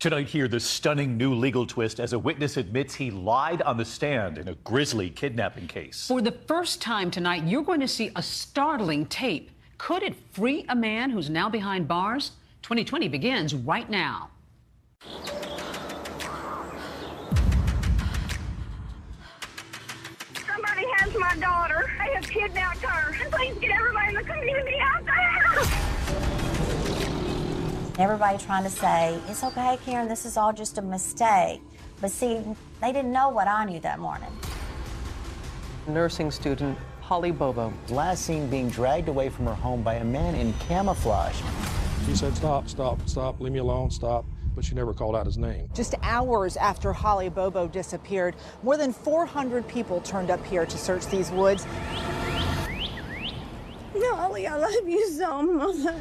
Tonight, hear the stunning new legal twist as a witness admits he lied on the stand in a grisly kidnapping case. For the first time tonight, you're going to see a startling tape. Could it free a man who's now behind bars? 2020 begins right now. Somebody has my daughter. They have kidnapped her. Please get everybody in the community out there. Everybody trying to say, it's okay, Karen, this is all just a mistake. But see, they didn't know what I knew that morning. Nursing student Holly Bobo. Last seen being dragged away from her home by a man in camouflage. She said, stop, stop, stop, leave me alone, stop. But she never called out his name. Just hours after Holly Bobo disappeared, more than 400 people turned up here to search these woods. Holly, I love you so much.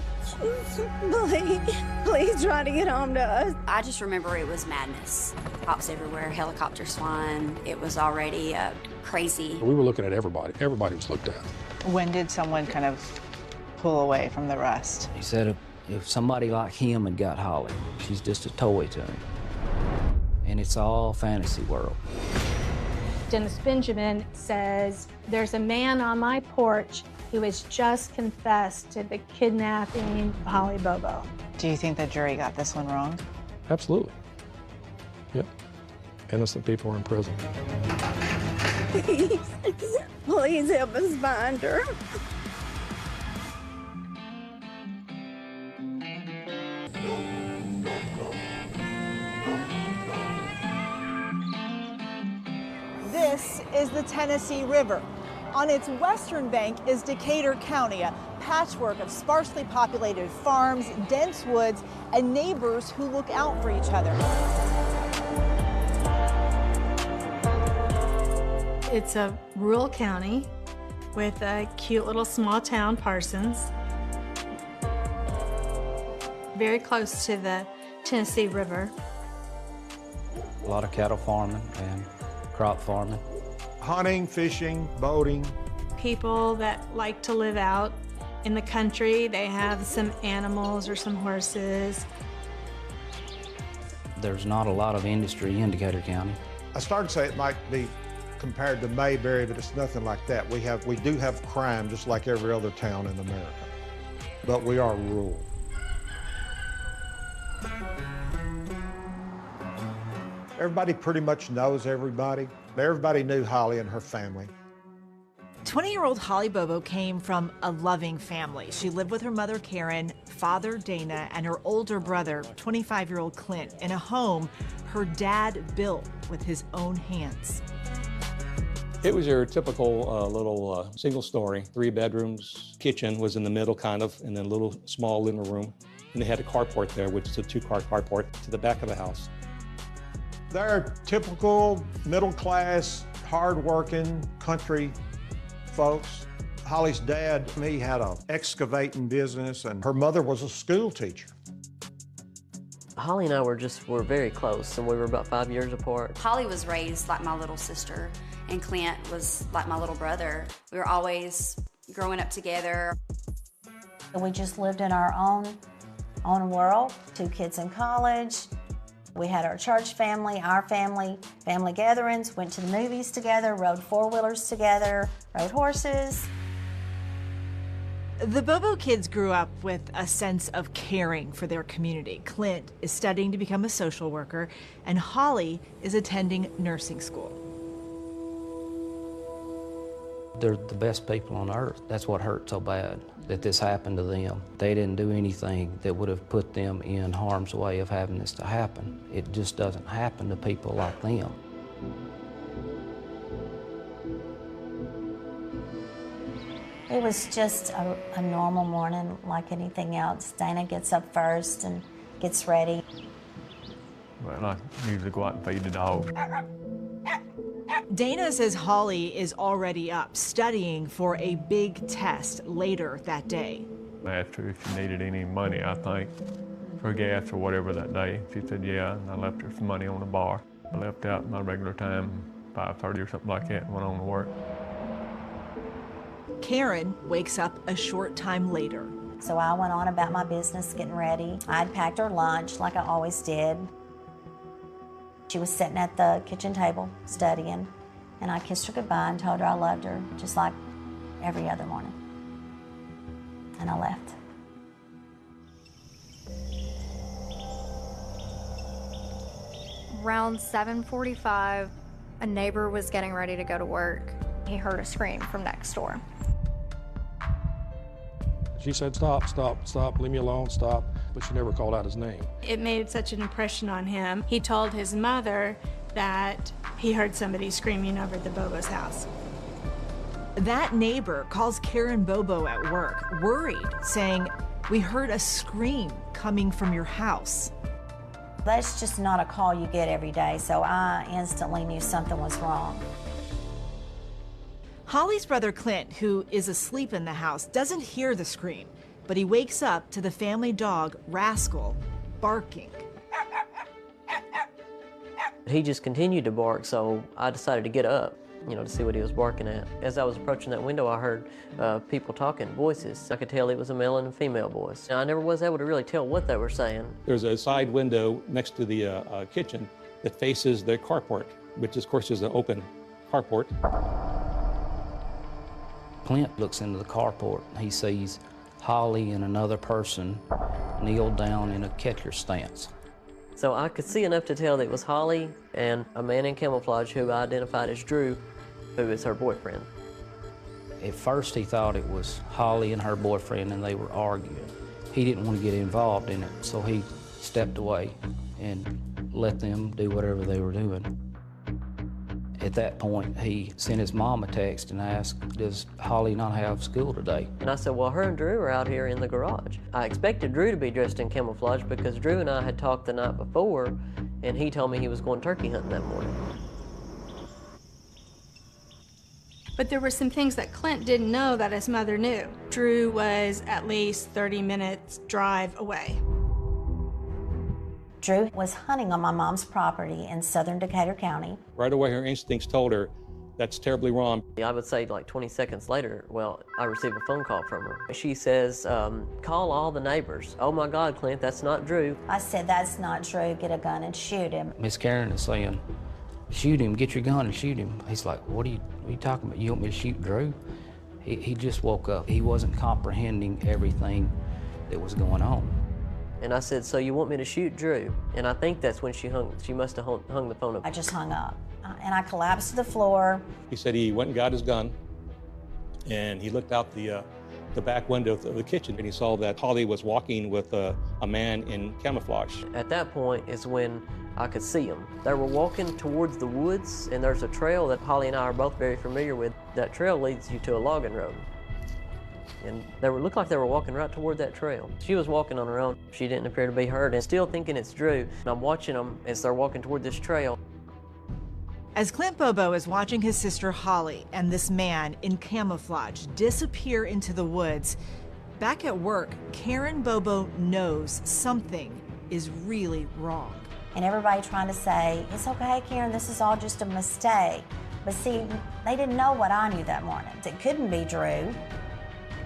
Please try to get home to us. I just remember it was madness. Cops everywhere, helicopters flying. It was already crazy. We were looking at everybody. Everybody was looked at. When did someone kind of pull away from the rest? He said if somebody like him had got Holly, she's just a toy to him. And it's all fantasy world. Dennis Benjamin says, there's a man on my porch who has just confessed to the kidnapping of Holly Bobo. Do you think the jury got this one wrong? Absolutely. Yep. Innocent people are in prison. Please, please help us find her. This is the Tennessee River. On its western bank is Decatur County, a patchwork of sparsely populated farms, dense woods, and neighbors who look out for each other. It's a rural county with a cute little small town, Parsons. Very close to the Tennessee River. A lot of cattle farming and crop farming. Hunting, fishing, boating. People that like to live out in the country, they have some animals or some horses. There's not a lot of industry in Decatur County. I started to say it might be compared to Mayberry, but it's nothing like that. We do have crime just like every other town in America, but we are rural. Everybody pretty much knows everybody. Everybody knew Holly and her family. 20-year-old Holly Bobo came from a loving family. She lived with her mother, Karen, father, Dana, and her older brother, 25-year-old Clint, in a home her dad built with his own hands. It was your typical little single story, 3 bedrooms, kitchen was in the middle kind of, and then a little small living room. And they had a carport there, which is a 2-car carport to the back of the house. They're typical middle-class, hard-working country folks. Holly's dad, he had an excavating business, and her mother was a school teacher. Holly and I were very close, and we were about 5 years apart. Holly was raised like my little sister, and Clint was like my little brother. We were always growing up together. We just lived in our own world, 2 kids in college. We had our church family, our family gatherings, went to the movies together, rode 4-wheelers together, rode horses. The Bobo kids grew up with a sense of caring for their community. Clint is studying to become a social worker, and Holly is attending nursing school. They're the best people on earth. That's what hurt so bad, that this happened to them. They didn't do anything that would have put them in harm's way of having this to happen. It just doesn't happen to people like them. It was just a normal morning like anything else. Dana gets up first and gets ready. Well, I usually go out and feed the dogs. Dana says Holly is already up, studying for a big test later that day. I asked her if she needed any money, I think, for gas or whatever that day. She said, yeah, and I left her some money on the bar. I left out my regular time, 5:30 or something like that, and went on to work. Karen wakes up a short time later. So I went on about my business, getting ready. I'd packed her lunch like I always did. She was sitting at the kitchen table studying, and I kissed her goodbye and told her I loved her, just like every other morning. And I left. Around 7:45, a neighbor was getting ready to go to work. He heard a scream from next door. She said, stop, stop, stop, leave me alone, stop, but she never called out his name. It made such an impression on him. He told his mother that he heard somebody screaming over at the Bobo's house. That neighbor calls Karen Bobo at work, worried, saying, "We heard a scream coming from your house." That's just not a call you get every day, so I instantly knew something was wrong. Holly's brother Clint, who is asleep in the house, doesn't hear the scream, but he wakes up to the family dog, Rascal, barking. He just continued to bark, so I decided to get up, to see what he was barking at. As I was approaching that window, I heard people talking, voices. I could tell it was a male and a female voice. I never was able to really tell what they were saying. There's a side window next to the kitchen that faces the carport, which of course is an open carport. Clint looks into the carport. He sees Holly and another person kneel down in a catcher stance. So I could see enough to tell that it was Holly and a man in camouflage who I identified as Drew, who is her boyfriend. At first he thought it was Holly and her boyfriend and they were arguing. He didn't want to get involved in it, so he stepped away and let them do whatever they were doing. At that point, he sent his mom a text and asked, does Holly not have school today? And I said, well, her and Drew are out here in the garage. I expected Drew to be dressed in camouflage because Drew and I had talked the night before, and he told me he was going turkey hunting that morning. But there were some things that Clint didn't know that his mother knew. Drew was at least 30 minutes drive away. Drew was hunting on my mom's property in southern Decatur County. Right away, her instincts told her that's terribly wrong. I would say like 20 seconds later, I received a phone call from her. She says, call all the neighbors. Oh my God, Clint, that's not Drew. I said, that's not Drew, get a gun and shoot him. Miss Karen is saying, shoot him, get your gun and shoot him. He's like, what are you talking about? You want me to shoot Drew? He just woke up. He wasn't comprehending everything that was going on. And I said, so you want me to shoot Drew? And I think that's when she must have hung the phone up. I just hung up, and I collapsed to the floor. He said he went and got his gun, and he looked out the back window of the kitchen, and he saw that Holly was walking with a man in camouflage. At that point is when I could see them. They were walking towards the woods, and there's a trail that Holly and I are both very familiar with. That trail leads you to a logging road. And they looked like they were walking right toward that trail. She was walking on her own. She didn't appear to be hurt, and still thinking it's Drew. And I'm watching them as they're walking toward this trail. As Clint Bobo is watching his sister Holly and this man in camouflage disappear into the woods, back at work, Karen Bobo knows something is really wrong. And everybody trying to say, it's okay, Karen, this is all just a mistake. But see, they didn't know what I knew that morning. It couldn't be Drew,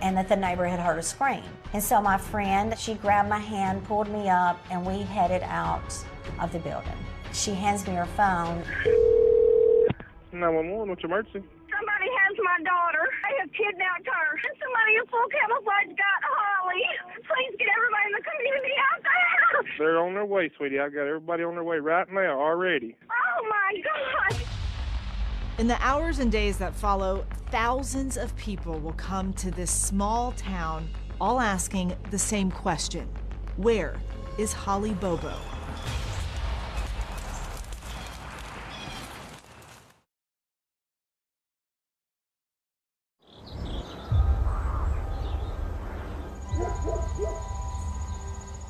and that the neighbor had heard a scream. And so my friend, she grabbed my hand, pulled me up, and we headed out of the building. She hands me her phone. 911, what's your emergency? Somebody has my daughter. They have kidnapped her. And somebody in full camouflage got Holly. Please get everybody in the community out there. They're on their way, sweetie. I've got everybody on their way right now already. Oh, my God. In the hours and days that follow, thousands of people will come to this small town, all asking the same question. Where is Holly Bobo?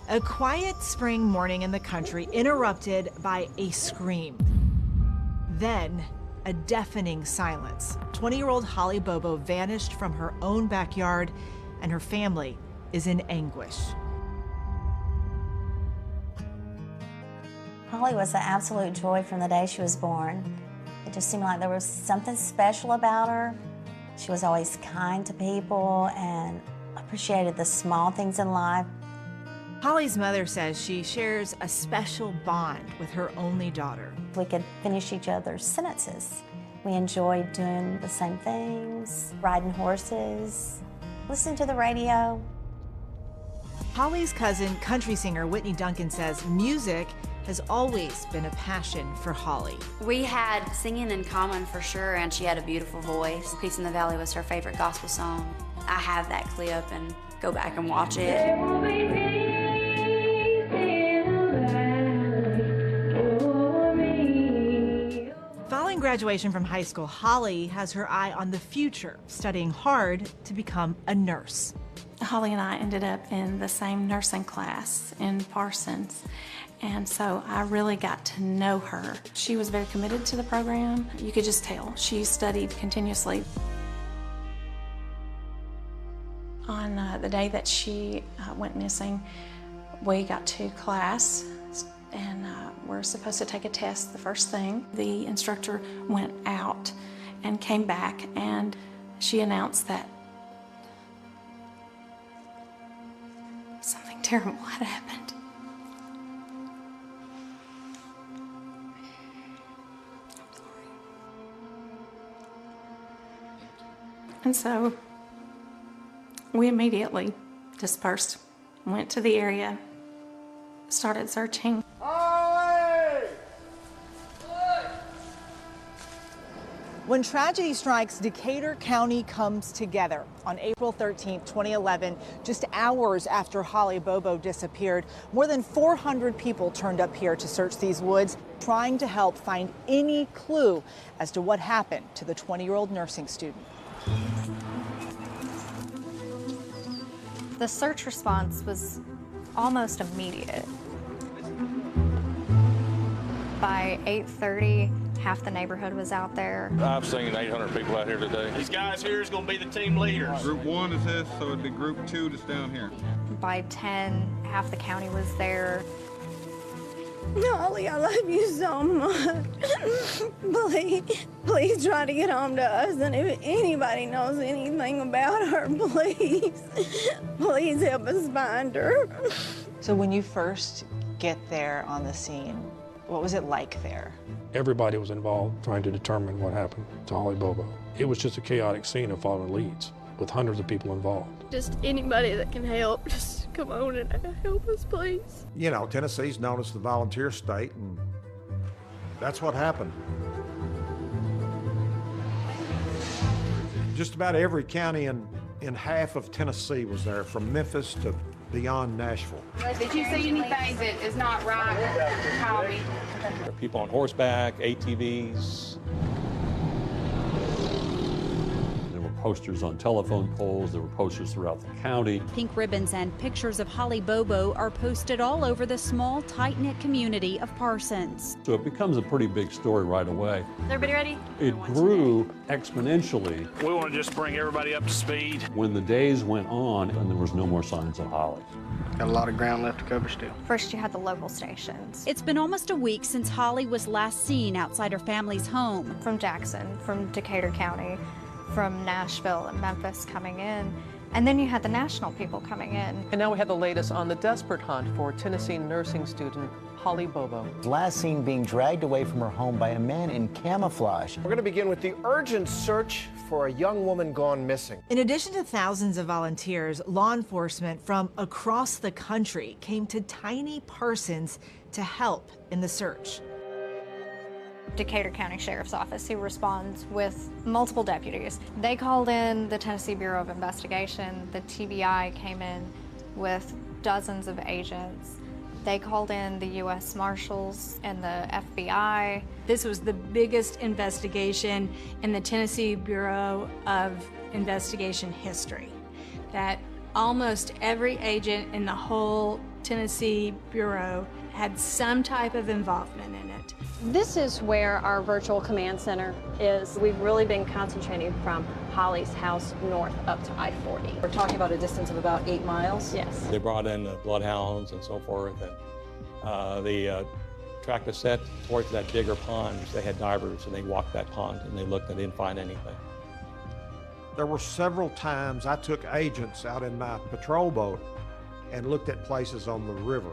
A quiet spring morning in the country interrupted by a scream. Then, a deafening silence. 20-year-old Holly Bobo vanished from her own backyard, and her family is in anguish. Holly was an absolute joy from the day she was born. It just seemed like there was something special about her. She was always kind to people and appreciated the small things in life. Holly's mother says she shares a special bond with her only daughter. We could finish each other's sentences. We enjoyed doing the same things, riding horses, listening to the radio. Holly's cousin, country singer Whitney Duncan, says music has always been a passion for Holly. We had singing in common for sure, and she had a beautiful voice. Peace in the Valley was her favorite gospel song. I have that clip and go back and watch it. Following graduation from high school, Holly has her eye on the future, studying hard to become a nurse. Holly and I ended up in the same nursing class in Parsons, and so I really got to know her. She was very committed to the program. You could just tell. She studied continuously. On the day that she went missing, we got to class and we're supposed to take a test the first thing. The instructor went out and came back, and she announced that something terrible had happened. And so we immediately dispersed, went to the area, started searching. When tragedy strikes, Decatur County comes together. On April 13, 2011, just hours after Holly Bobo disappeared, more than 400 people turned up here to search these woods, trying to help find any clue as to what happened to the 20-year-old nursing student. The search response was almost immediate. By 8:30, half the neighborhood was out there. I've seen 800 people out here today. These guys here is going to be the team leaders. Group 1 is this, so it'd be Group 2 that's down here. By 10, half the county was there. Holly, I love you so much. Please try to get home to us. And if anybody knows anything about her, please help us find her. So when you first get there on the scene, what was it like there? Everybody was involved trying to determine what happened to Holly Bobo. It was just a chaotic scene of following leads with hundreds of people involved. Just anybody that can help, just come on and help us, please. You know, Tennessee's known as the volunteer state, and that's what happened. Just about every county in half of Tennessee was there, from Memphis to beyond Nashville. If you see anything that is not right, call me. There are people on horseback, ATVs. There were posters on telephone poles. There were posters throughout the county. Pink ribbons and pictures of Holly Bobo are posted all over the small, tight-knit community of Parsons. So it becomes a pretty big story right away. Is everybody ready? It grew exponentially. We want to just bring everybody up to speed. When the days went on and there was no more signs of Holly. Got a lot of ground left to cover still. First, you had the local stations. It's been almost a week since Holly was last seen outside her family's home. From Jackson, from Decatur County, from Nashville and Memphis coming in. And then you had the national people coming in. And now we have the latest on the desperate hunt for Tennessee nursing student Holly Bobo. Last seen being dragged away from her home by a man in camouflage. We're going to begin with the urgent search for a young woman gone missing. In addition to thousands of volunteers, law enforcement from across the country came to tiny Parsons to help in the search. Decatur County Sheriff's Office, who responds with multiple deputies. They called in the Tennessee Bureau of Investigation. The TBI came in with dozens of agents. They called in the U.S. Marshals and the FBI. This was the biggest investigation in the Tennessee Bureau of Investigation history. That almost every agent in the whole Tennessee Bureau had some type of involvement in it. This is where our virtual command center is. We've really been concentrating from Holly's house north up to I-40. We're talking about a distance of about 8 miles? Yes. They brought in bloodhounds and so forth, and they tracked a set towards that bigger pond. They had divers, and they walked that pond, and they looked and didn't find anything. There were several times I took agents out in my patrol boat and looked at places on the river.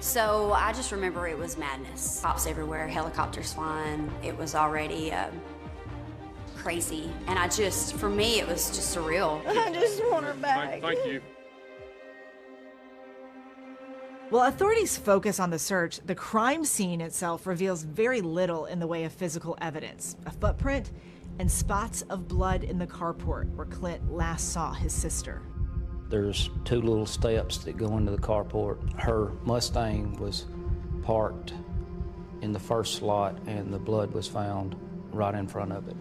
So I just remember it was madness. Cops everywhere, helicopters flying. It was already crazy. And for me, it was just surreal. I just want her back. Thank you. While authorities focus on the search, the crime scene itself reveals very little in the way of physical evidence. A footprint and spots of blood in the carport where Clint last saw his sister. There's two little steps that go into the carport. Her Mustang was parked in the first slot and the blood was found right in front of it.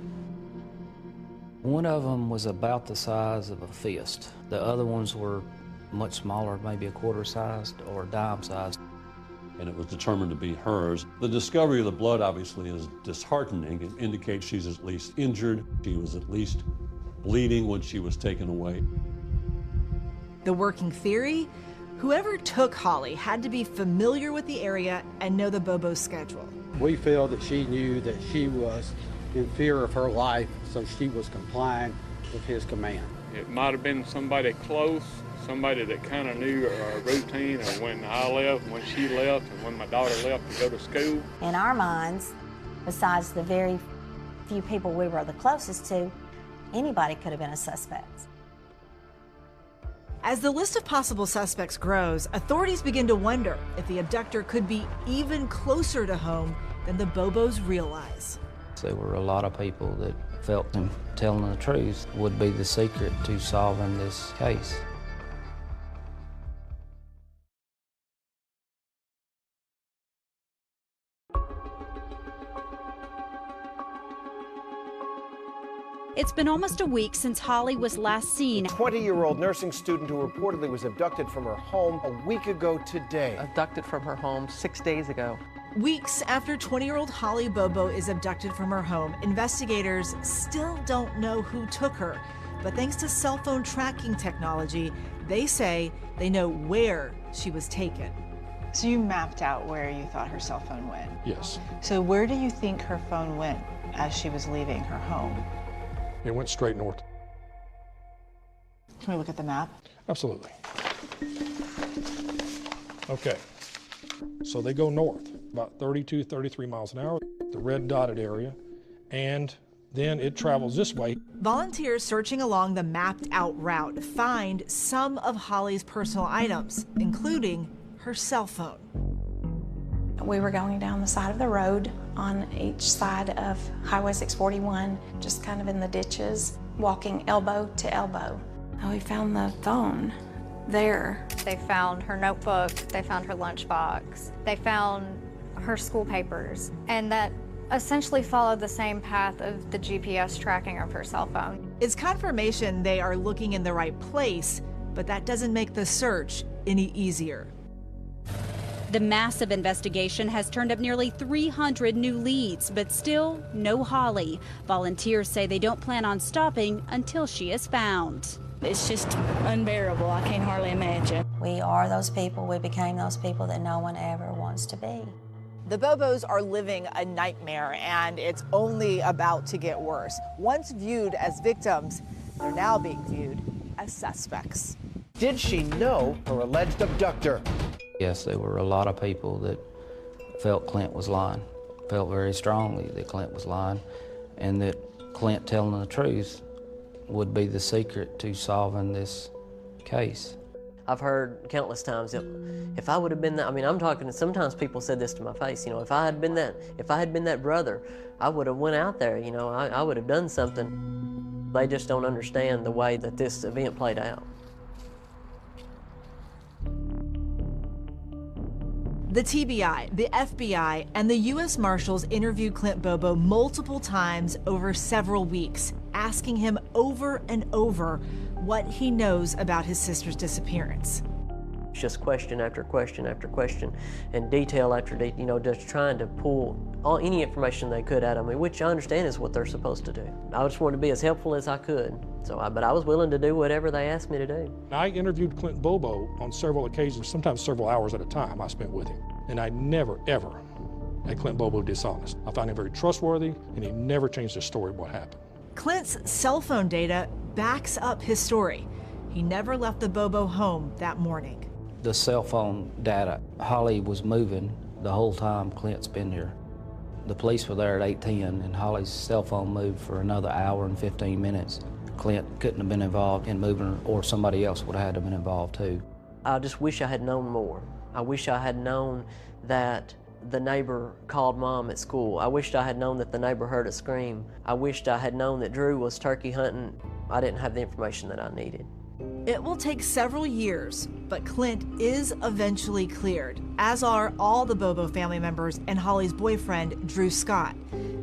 One of them was about the size of a fist. The other ones were much smaller, maybe a quarter sized or dime sized. And it was determined to be hers. The discovery of the blood obviously is disheartening. It indicates she's at least injured. She was at least bleeding when she was taken away. The working theory? Whoever took Holly had to be familiar with the area and know the Bobo's schedule. We feel that she knew that she was in fear of her life, so she was complying with his command. It might have been somebody close, somebody that kind of knew our routine, or when I left, when she left, and when my daughter left to go to school. In our minds, besides the very few people we were the closest to, anybody could have been a suspect. As the list of possible suspects grows, authorities begin to wonder if the abductor could be even closer to home than the Bobos realize. There were a lot of people that felt him telling the truth would be the secret to solving this case. It's been almost a week since Holly was last seen. 20-year-old nursing student who reportedly was abducted from her home a week ago today. Abducted from her home 6 days ago. Weeks after 20-year-old Holly Bobo is abducted from her home, investigators still don't know who took her. But thanks to cell phone tracking technology, they say they know where she was taken. So you mapped out where you thought her cell phone went? Yes. So where do you think her phone went as she was leaving her home? It went straight north. Can we look at the map? Absolutely. Okay. So they go north, about 32, 33 miles an hour, the red dotted area, and then it travels this way. Volunteers searching along the mapped out route find some of Holly's personal items, including her cell phone. We were going down the side of the road on each side of Highway 641, just kind of in the ditches, walking elbow to elbow. And we found the phone there. They found her notebook, they found her lunchbox, they found her school papers, and that essentially followed the same path of the GPS tracking of her cell phone. It's confirmation they are looking in the right place, but that doesn't make the search any easier. The massive investigation has turned up nearly 300 new leads, but still no Holly. Volunteers say they don't plan on stopping until she is found. It's just unbearable. I can't hardly imagine. We are those people, we became those people that no one ever wants to be. The Bobos are living a nightmare, and it's only about to get worse. Once viewed as victims, they're now being viewed as suspects. Did she know her alleged abductor? Yes, there were a lot of people that felt Clint was lying, felt very strongly that Clint was lying, and that Clint telling the truth would be the secret to solving this case. I've heard countless times that if I would have been that, I mean, I'm talking, sometimes people said this to my face, you know, if I had been that brother, I would have went out there, you know, I would have done something. They just don't understand the way that this event played out. The TBI, the FBI, and the U.S. Marshals interviewed Clint Bobo multiple times over several weeks, asking him over and over what he knows about his sister's disappearance. Just question after question after question, and detail after detail, you know, just trying to pull any information they could out of me, which I understand is what they're supposed to do. I just wanted to be as helpful as I could, but I was willing to do whatever they asked me to do. I interviewed Clint Bobo on several occasions, sometimes several hours at a time I spent with him, and I never, ever had Clint Bobo dishonest. I found him very trustworthy, and he never changed his story of what happened. Clint's cell phone data backs up his story. he never left the Bobo home that morning. The cell phone data, Holly was moving the whole time Clint's been here. The police were there at 8:10, and Holly's cell phone moved for another hour and 15 minutes. Clint couldn't have been involved in moving, or somebody else would have had to have been involved too. I just wish I had known more. I wish I had known that the neighbor called Mom at school. I wished I had known that the neighbor heard a scream. I wished I had known that Drew was turkey hunting. I didn't have the information that I needed. It will take several years, but Clint is eventually cleared, as are all the Bobo family members and Holly's boyfriend, Drew Scott.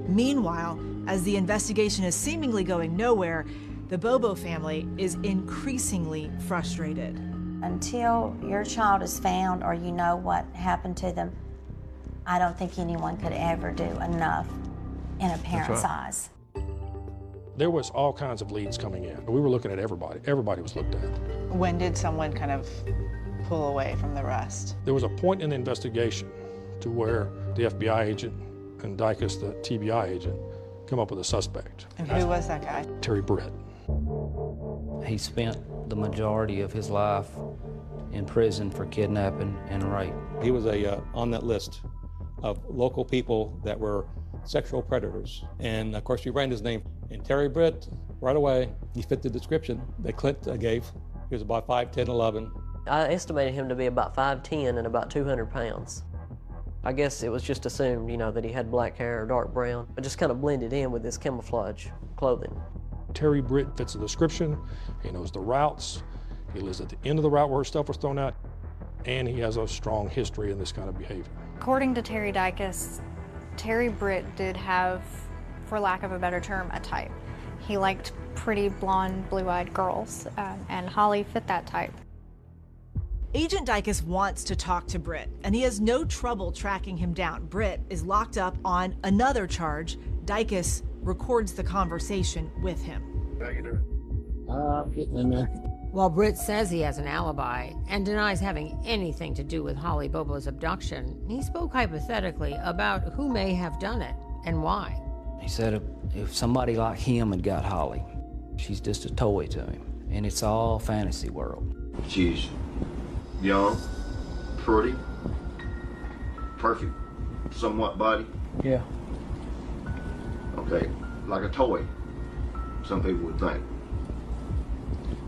Meanwhile, as the investigation is seemingly going nowhere, the Bobo family is increasingly frustrated. Until your child is found or you know what happened to them, I don't think anyone could ever do enough in a parent's eyes. There was all kinds of leads coming in. We were looking at everybody. Everybody was looked at. When did someone kind of pull away from the rest? There was a point in the investigation to where the FBI agent and Dykus, the TBI agent, come up with a suspect. And who was that guy? Terry Britt. He spent the majority of his life in prison for kidnapping and rape. He was on that list of local people that were sexual predators. And of course, we ran his name. And Terry Britt, right away, he fit the description that Clint gave. He was about 5'10", 11. I estimated him to be about 5'10" and about 200 pounds. I guess it was just assumed, that he had black hair or dark brown. It just kind of blended in with his camouflage clothing. Terry Britt fits the description. He knows the routes. He lives at the end of the route where stuff was thrown out. And he has a strong history in this kind of behavior. According to Terry Dykus, Terry Britt did have, for lack of a better term, a type. He liked pretty blonde, blue-eyed girls, and Holly fit that type. Agent Dykus wants to talk to Britt, and he has no trouble tracking him down. Britt is locked up on another charge. Dykus records the conversation with him. How you doing? Getting in there. While Britt says he has an alibi and denies having anything to do with Holly Bobo's abduction, he spoke hypothetically about who may have done it and why. He said if somebody like him had got Holly, she's just a toy to him, and it's all fantasy world. She's young, pretty, perfect, somewhat body. Yeah. Okay, like a toy, some people would think.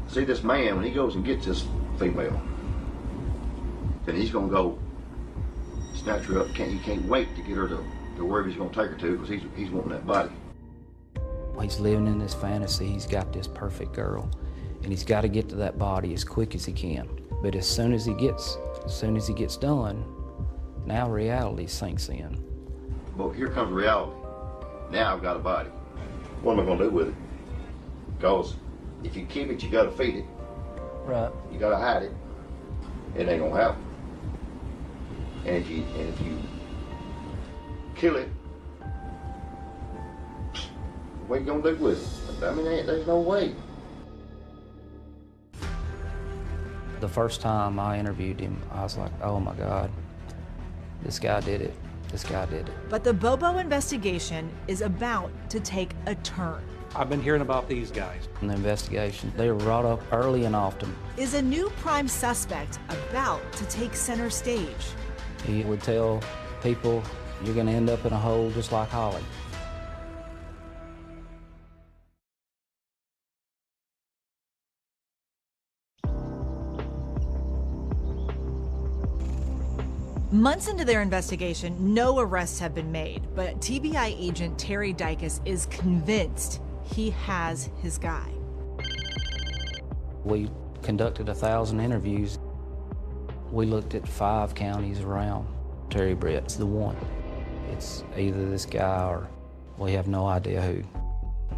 See, this man, when he goes and gets this female, then he's gonna go snatch her up. He can't wait to get her to wherever he's gonna take her to, because he's wanting that body. He's living in this fantasy. He's got this perfect girl, and he's got to get to that body as quick as he can. But as soon as he gets done, now reality sinks in. But here comes reality. Now I've got a body. What am I gonna do with it? Because if you keep it, you gotta feed it. Right. You gotta hide it. It ain't gonna happen. And if you kill it, what you gonna do with it? I mean, there's no way. The first time I interviewed him, I was like, oh my God, this guy did it. This guy did it. But the Bobo investigation is about to take a turn. I've been hearing about these guys. In the investigation, they were brought up early and often. Is a new prime suspect about to take center stage? He would tell people, you're gonna end up in a hole just like Holly. Months into their investigation, no arrests have been made, but TBI agent Terry Dykus is convinced he has his guy. We conducted 1,000 interviews. We looked at 5 counties around. Terry Britt's the one. It's either this guy or we have no idea who.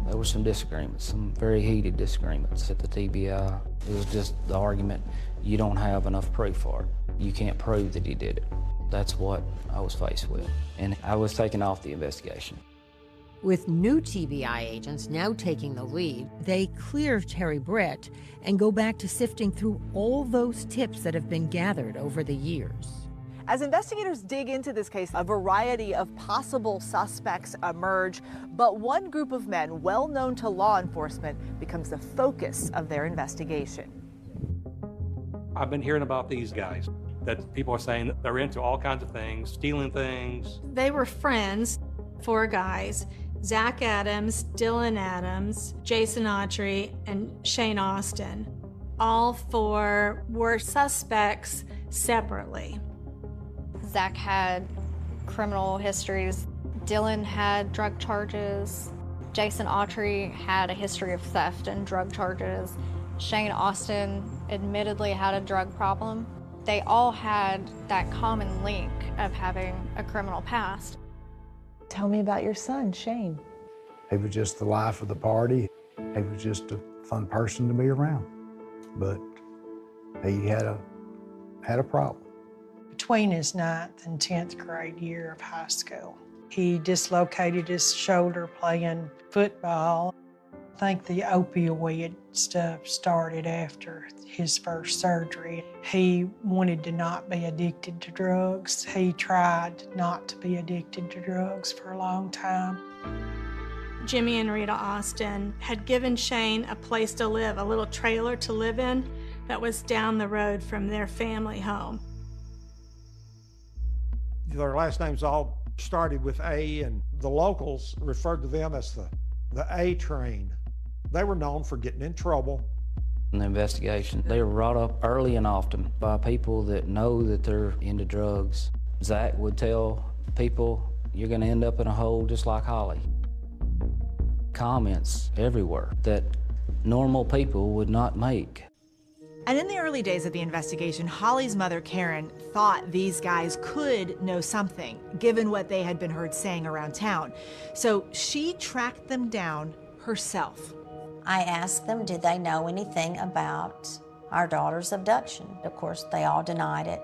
There were some disagreements, some very heated disagreements at the TBI. It was just the argument, you don't have enough proof for it. You can't prove that he did it. That's what I was faced with, and I was taken off the investigation. With new TBI agents now taking the lead, they clear Terry Britt and go back to sifting through all those tips that have been gathered over the years. As investigators dig into this case, a variety of possible suspects emerge, but one group of men well known to law enforcement becomes the focus of their investigation. I've been hearing about these guys, that people are saying that they're into all kinds of things, stealing things. They were friends, 4 guys, Zach Adams, Dylan Adams, Jason Autry, and Shane Austin. All 4 were suspects separately. Zach had criminal histories. Dylan had drug charges. Jason Autry had a history of theft and drug charges. Shane Austin admittedly had a drug problem. They all had that common link of having a criminal past. Tell me about your son, Shane. He was just the life of the party. He was just a fun person to be around. But he had a problem. Between his 9th and 10th grade year of high school, he dislocated his shoulder playing football. I think the opioid stuff started after his first surgery. He wanted to not be addicted to drugs. He tried not to be addicted to drugs for a long time. Jimmy and Rita Austin had given Shane a place to live, a little trailer to live in that was down the road from their family home. Their last names all started with A, and the locals referred to them as the A train. They were known for getting in trouble. In the investigation, they were brought up early and often by people that know that they're into drugs. Zach would tell people, you're gonna end up in a hole just like Holly. Comments everywhere that normal people would not make. And in the early days of the investigation, Holly's mother, Karen, thought these guys could know something, given what they had been heard saying around town. So she tracked them down herself. I asked them, did they know anything about our daughter's abduction? Of course, they all denied it.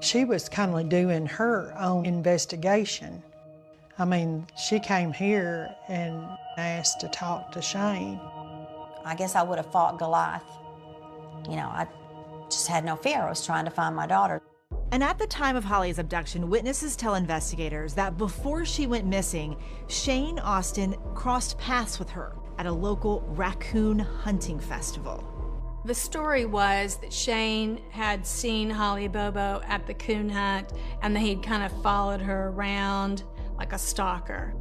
She was kind of doing her own investigation. I mean, she came here and asked to talk to Shane. I guess I would have fought Goliath. You know, I just had no fear. I was trying to find my daughter. And at the time of Holly's abduction, witnesses tell investigators that before she went missing, Shane Austin crossed paths with her at a local raccoon hunting festival. The story was that Shane had seen Holly Bobo at the coon hunt and that he'd kind of followed her around like a stalker.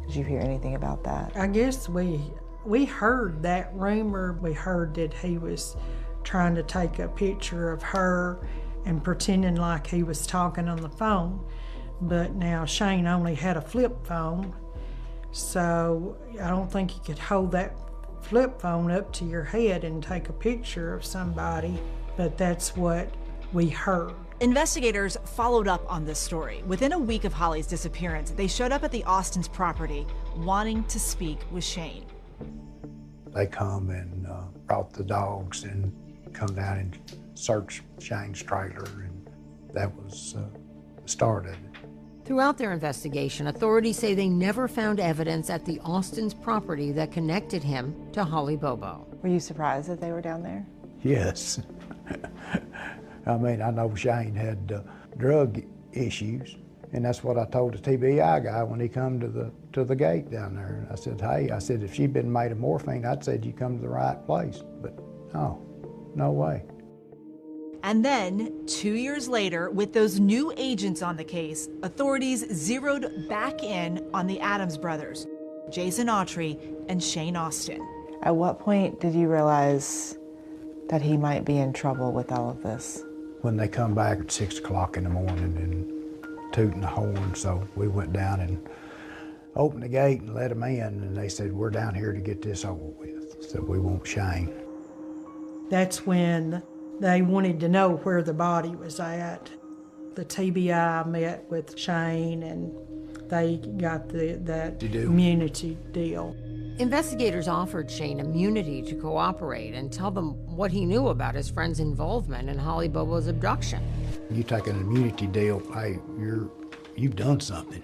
Did you hear anything about that? I guess we heard that rumor. We heard that he was trying to take a picture of her and pretending like he was talking on the phone. But now Shane only had a flip phone, so I don't think you could hold that flip phone up to your head and take a picture of somebody, but that's what we heard. Investigators followed up on this story. Within a week of Holly's disappearance, they showed up at the Austins' property wanting to speak with Shane. They come and brought the dogs and come down and search Shane's trailer, and that was the start of it. Throughout their investigation, authorities say they never found evidence at the Austins' property that connected him to Holly Bobo. Were you surprised that they were down there? Yes. I mean, I know Shane had drug issues, and that's what I told the TBI guy when he come to the gate down there. I said, hey, I said, if she'd been made of morphine, I'd said you come to the right place. But no way. And then, 2 years later, with those new agents on the case, authorities zeroed back in on the Adams brothers, Jason Autry and Shane Austin. At what point did you realize that he might be in trouble with all of this? When they come back at 6 o'clock in the morning and tooting the horn, so we went down and opened the gate and let them in, and they said, we're down here to get this over with. So we want Shane. That's when they wanted to know where the body was at. The TBI met with Shane and they got that immunity deal. Investigators offered Shane immunity to cooperate and tell them what he knew about his friend's involvement in Holly Bobo's abduction. You take an immunity deal, hey, you've done something.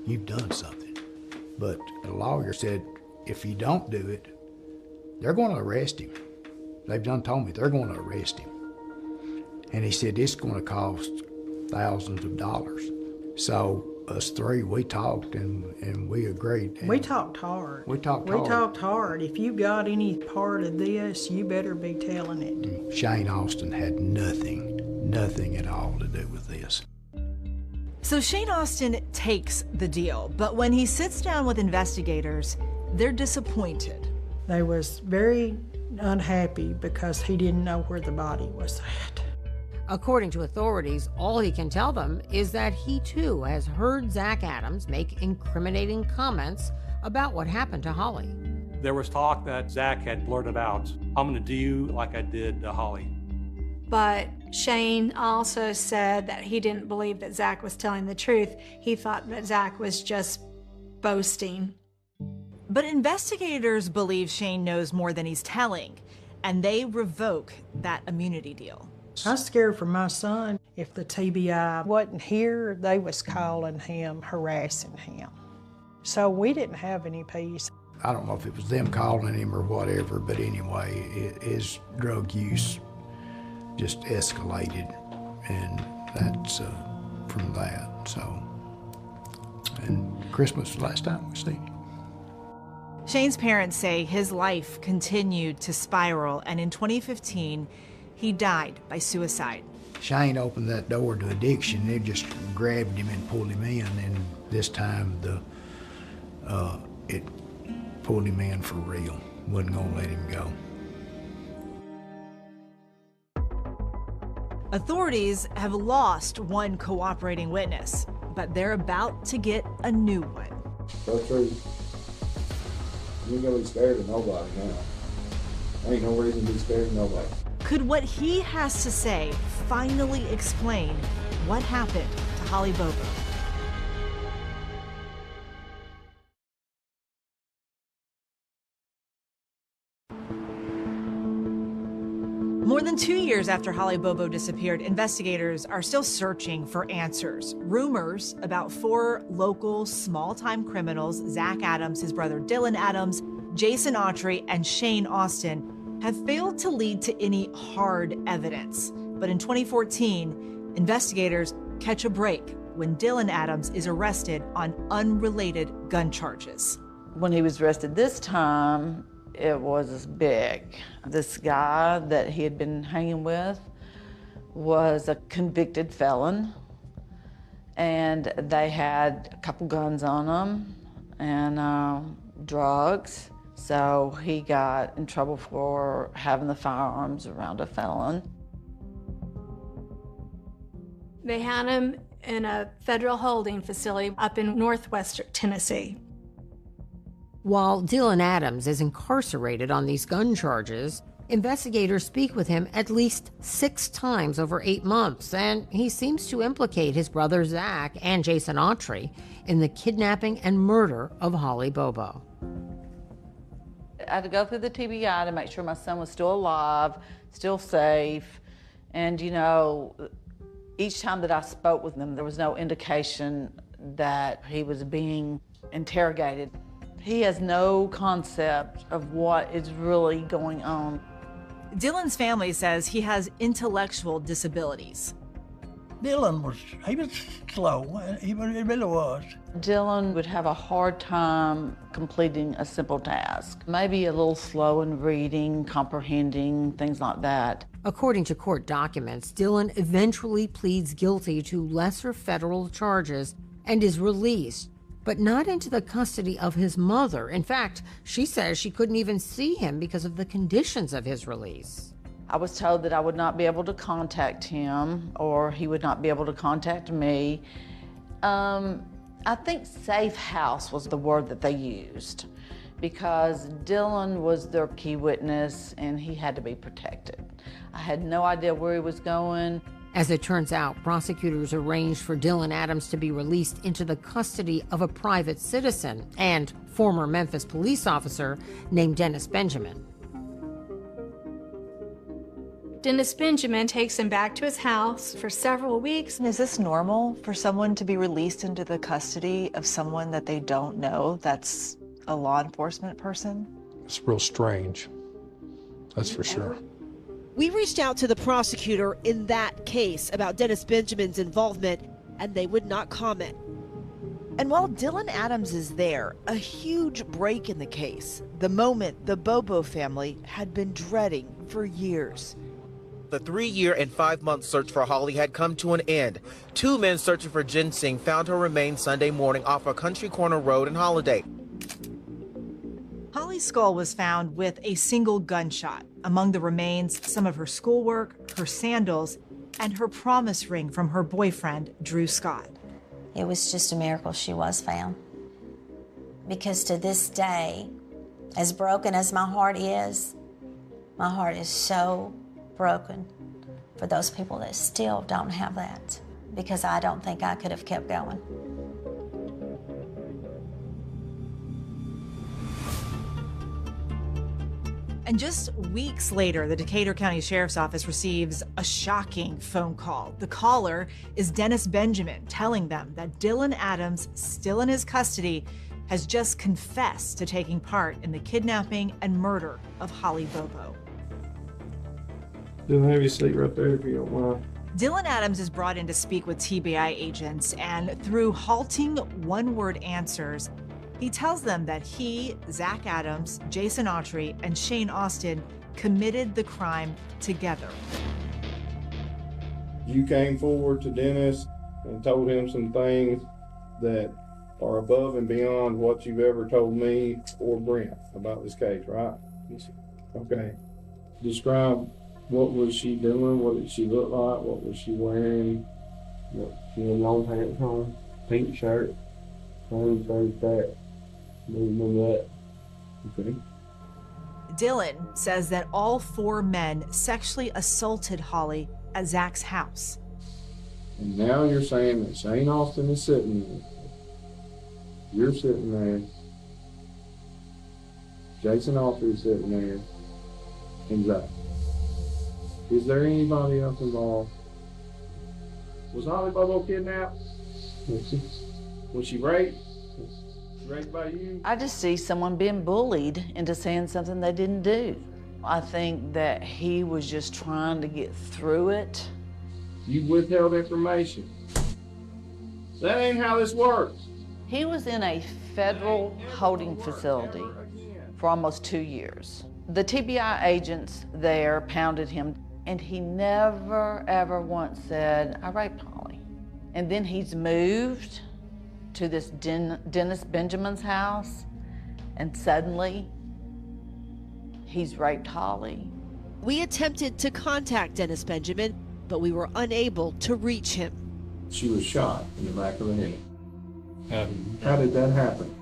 You've done something. But the lawyer said, if you don't do it, they're going to arrest him. They've done told me they're going to arrest him. And he said, it's going to cost thousands of dollars. So us three, we talked and we agreed. And we talked hard. We talked hard. We talked hard. If you got any part of this, you better be telling it. Shane Austin had nothing at all to do with this. So Shane Austin takes the deal, but when he sits down with investigators, they're disappointed. They was very unhappy because he didn't know where the body was at. According to authorities, all he can tell them is that he too has heard Zach Adams make incriminating comments about what happened to Holly. There was talk that Zach had blurted out, "I'm going to do you like I did to Holly." But Shane also said that he didn't believe that Zach was telling the truth. He thought that Zach was just boasting. But investigators believe Shane knows more than he's telling, and they revoke that immunity deal. I was scared for my son. If the TBI wasn't here, they was calling him, harassing him. So we didn't have any peace. I don't know if it was them calling him or whatever, but anyway, his drug use just escalated, and that's from that. So, and Christmas was the last time we seen him. Shane's parents say his life continued to spiral, and in 2015, he died by suicide. Shane opened that door to addiction. They just grabbed him and pulled him in, and this time it pulled him in for real. Wasn't gonna let him go. Authorities have lost one cooperating witness, but they're about to get a new one. Go through. You ain't gonna be scared of nobody now. Ain't no reason to be scared of nobody. Could what he has to say finally explain what happened to Holly Bobo? More than 2 years after Holly Bobo disappeared, investigators are still searching for answers. Rumors about 4 local small-time criminals, Zach Adams, his brother Dylan Adams, Jason Autry, and Shane Austin, have failed to lead to any hard evidence. But in 2014, investigators catch a break when Dylan Adams is arrested on unrelated gun charges. When he was arrested this time, it was big. This guy that he had been hanging with was a convicted felon, and they had a couple guns on them and drugs. So he got in trouble for having the firearms around a felon. They had him in a federal holding facility up in northwestern Tennessee. While Dylan Adams is incarcerated on these gun charges, investigators speak with him at least 6 times over 8 months, and he seems to implicate his brother Zach and Jason Autry in the kidnapping and murder of Holly Bobo. I had to go through the TBI to make sure my son was still alive, still safe, and you know, each time that I spoke with him, there was no indication that he was being interrogated. He has no concept of what is really going on. Dylan's family says he has intellectual disabilities. Dylan was slow, he really was. Dylan would have a hard time completing a simple task. Maybe a little slow in reading, comprehending, things like that. According to court documents, Dylan eventually pleads guilty to lesser federal charges and is released, but not into the custody of his mother. In fact, she says she couldn't even see him because of the conditions of his release. I was told that I would not be able to contact him, or he would not be able to contact me. I think safe house was the word that they used, because Dylan was their key witness and he had to be protected. I had no idea where he was going. As it turns out, prosecutors arranged for Dylan Adams to be released into the custody of a private citizen and former Memphis police officer named Dennis Benjamin. Dennis Benjamin takes him back to his house for several weeks. Is this normal for someone to be released into the custody of someone that they don't know that's a law enforcement person? It's real strange, that's for sure. We reached out to the prosecutor in that case about Dennis Benjamin's involvement, and they would not comment. And while Dylan Adams is there, a huge break in the case, the moment the Bobo family had been dreading for years. The 3-year and 5-month search for Holly had come to an end. 2 men searching for ginseng found her remains Sunday morning off a Country Corner Road in Holiday. Holly's skull was found with a single gunshot. Among the remains, some of her schoolwork, her sandals, and her promise ring from her boyfriend, Drew Scott. It was just a miracle she was found. Because to this day, as broken as my heart is so broken for those people that still don't have that, because I don't think I could have kept going. And just weeks later, the Decatur County Sheriff's Office receives a shocking phone call. The caller is Dennis Benjamin, telling them that Dylan Adams, still in his custody, has just confessed to taking part in the kidnapping and murder of Holly Bobo. You'll have your seat right there if you don't mind. Dylan Adams is brought in to speak with TBI agents, and through halting one-word answers, he tells them that he, Zach Adams, Jason Autry, and Shane Austin committed the crime together. You came forward to Dennis and told him some things that are above and beyond what you've ever told me or Brent about this case, right? Okay. Describe what was she doing? What did she look like? What was she wearing? She had long pants on, pink shirt, clean face back. That. Okay. Dylan says that all 4 men sexually assaulted Holly at Zach's house. And now you're saying that Shane Austin is sitting there. You're sitting there. Jason Autry is sitting there. And Zach. Is there anybody else involved? Was Holly Bobo kidnapped? Was she raped? Raped by you? I just see someone being bullied into saying something they didn't do. I think that he was just trying to get through it. You withheld information. That ain't how this works. He was in a federal holding facility for almost 2 years. The TBI agents there pounded him, and he never, ever once said, I raped Holly. And then he's moved to this Dennis Benjamin's house, and suddenly he's raped Holly. We attempted to contact Dennis Benjamin, but we were unable to reach him. She was shot in the back of the head. How did that happen?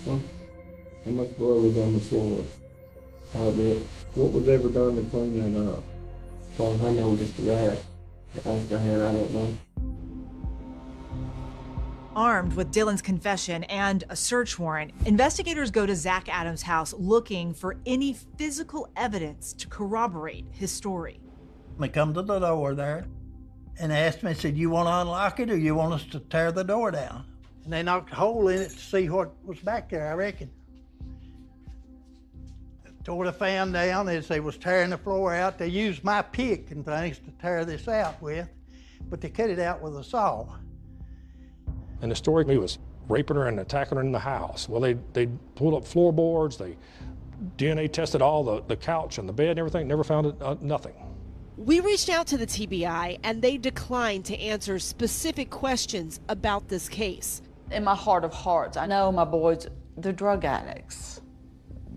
How much blood was on the floor? What was ever done to clean that up? Well, I know just the guy. I don't know. Armed with Dylan's confession and a search warrant, investigators go to Zach Adams' house looking for any physical evidence to corroborate his story. They come to the door there and asked me, said, you want to unlock it or you want us to tear the door down? And they knocked a hole in it to see what was back there, I reckon. Tore the fan down as they was tearing the floor out. They used my pick and things to tear this out with, but they cut it out with a saw. And the story, he was raping her and attacking her in the house. Well, they pulled up floorboards, they DNA tested all the couch and the bed and everything, never found nothing. We reached out to the TBI and they declined to answer specific questions about this case. In my heart of hearts, I know my boys, they're drug addicts.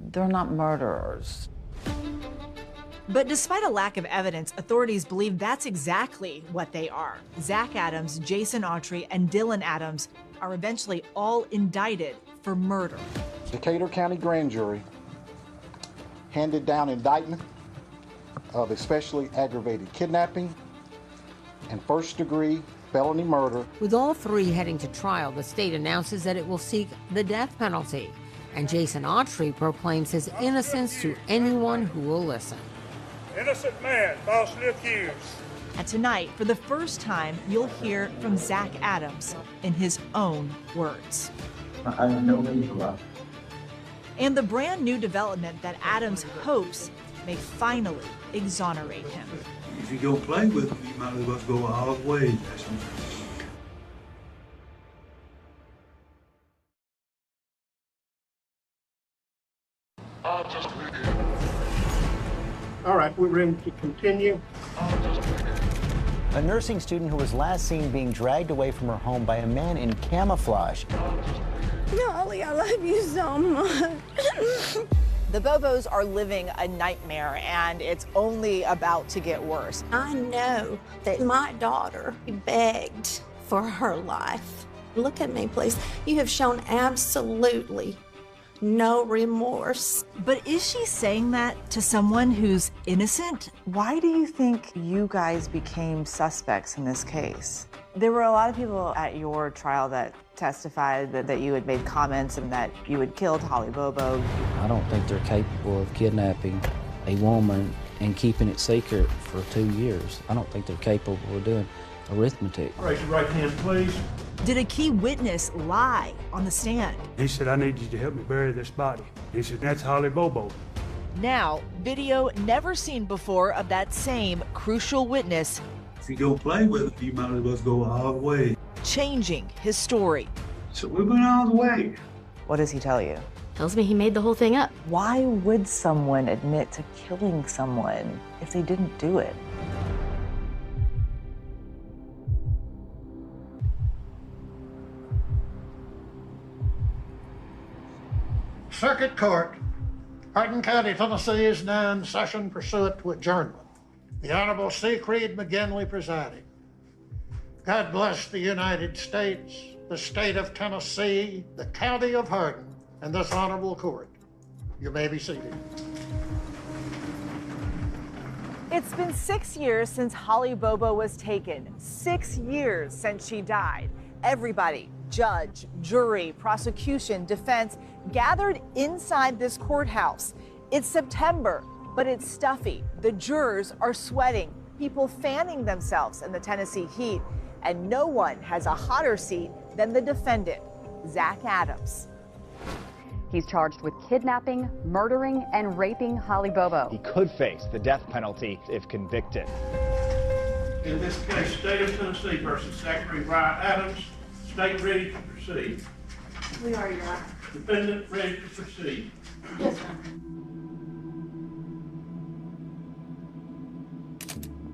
They're not murderers. But despite a lack of evidence, authorities believe that's exactly what they are. Zach Adams, Jason Autry, and Dylan Adams are eventually all indicted for murder. Decatur County Grand Jury handed down indictment of especially aggravated kidnapping and first-degree felony murder. With all 3 heading to trial, the state announces that it will seek the death penalty, and Jason Autry proclaims his innocence to anyone who will listen. Innocent man falsely accused. And tonight, for the first time, you'll hear from Zach Adams in his own words. I have no need for that. And the brand new development that Adams hopes may finally exonerate him. If you don't play with them, you might as well go all the way, Jason. All right, we're ready to continue. A nursing student who was last seen being dragged away from her home by a man in camouflage. Holly, I love you so much. The Bobos are living a nightmare, and it's only about to get worse. I know that my daughter begged for her life. Look at me, please. You have shown absolutely no remorse. But is she saying that to someone who's innocent? Why do you think you guys became suspects in this case? There were a lot of people at your trial that testified that you had made comments and that you had killed Holly Bobo. I don't think they're capable of kidnapping a woman and keeping it secret for 2 years. I don't think they're capable of doing arithmetic. Raise your right hand, please. Did a key witness lie on the stand? He said, I need you to help me bury this body. He said, that's Holly Bobo. Now, video never seen before of that same crucial witness If you don't play with it, you might as well go all the way. changing his story. So we went all the way. What does he tell you? Tells me he made the whole thing up. Why would someone admit to killing someone if they didn't do it? Circuit Court, Hardin County, Tennessee is now in session pursuant to adjournment. The Honorable C. Creed McGinley presiding. God bless the United States, the state of Tennessee, the county of Hardin, and this honorable court. You may be seated. It's been 6 years since Holly Bobo was taken. 6 years since she died. Everybody, judge, jury, prosecution, defense, gathered inside this courthouse. It's September, but it's stuffy. The jurors are sweating, people fanning themselves in the Tennessee heat, and no one has a hotter seat than the defendant, Zach Adams. He's charged with kidnapping, murdering, and raping Holly Bobo. He could face the death penalty if convicted. In this case, State of Tennessee versus Zachary Wright Adams. State ready to proceed. We are, Your Honor. Defendant ready to proceed. Yes, sir.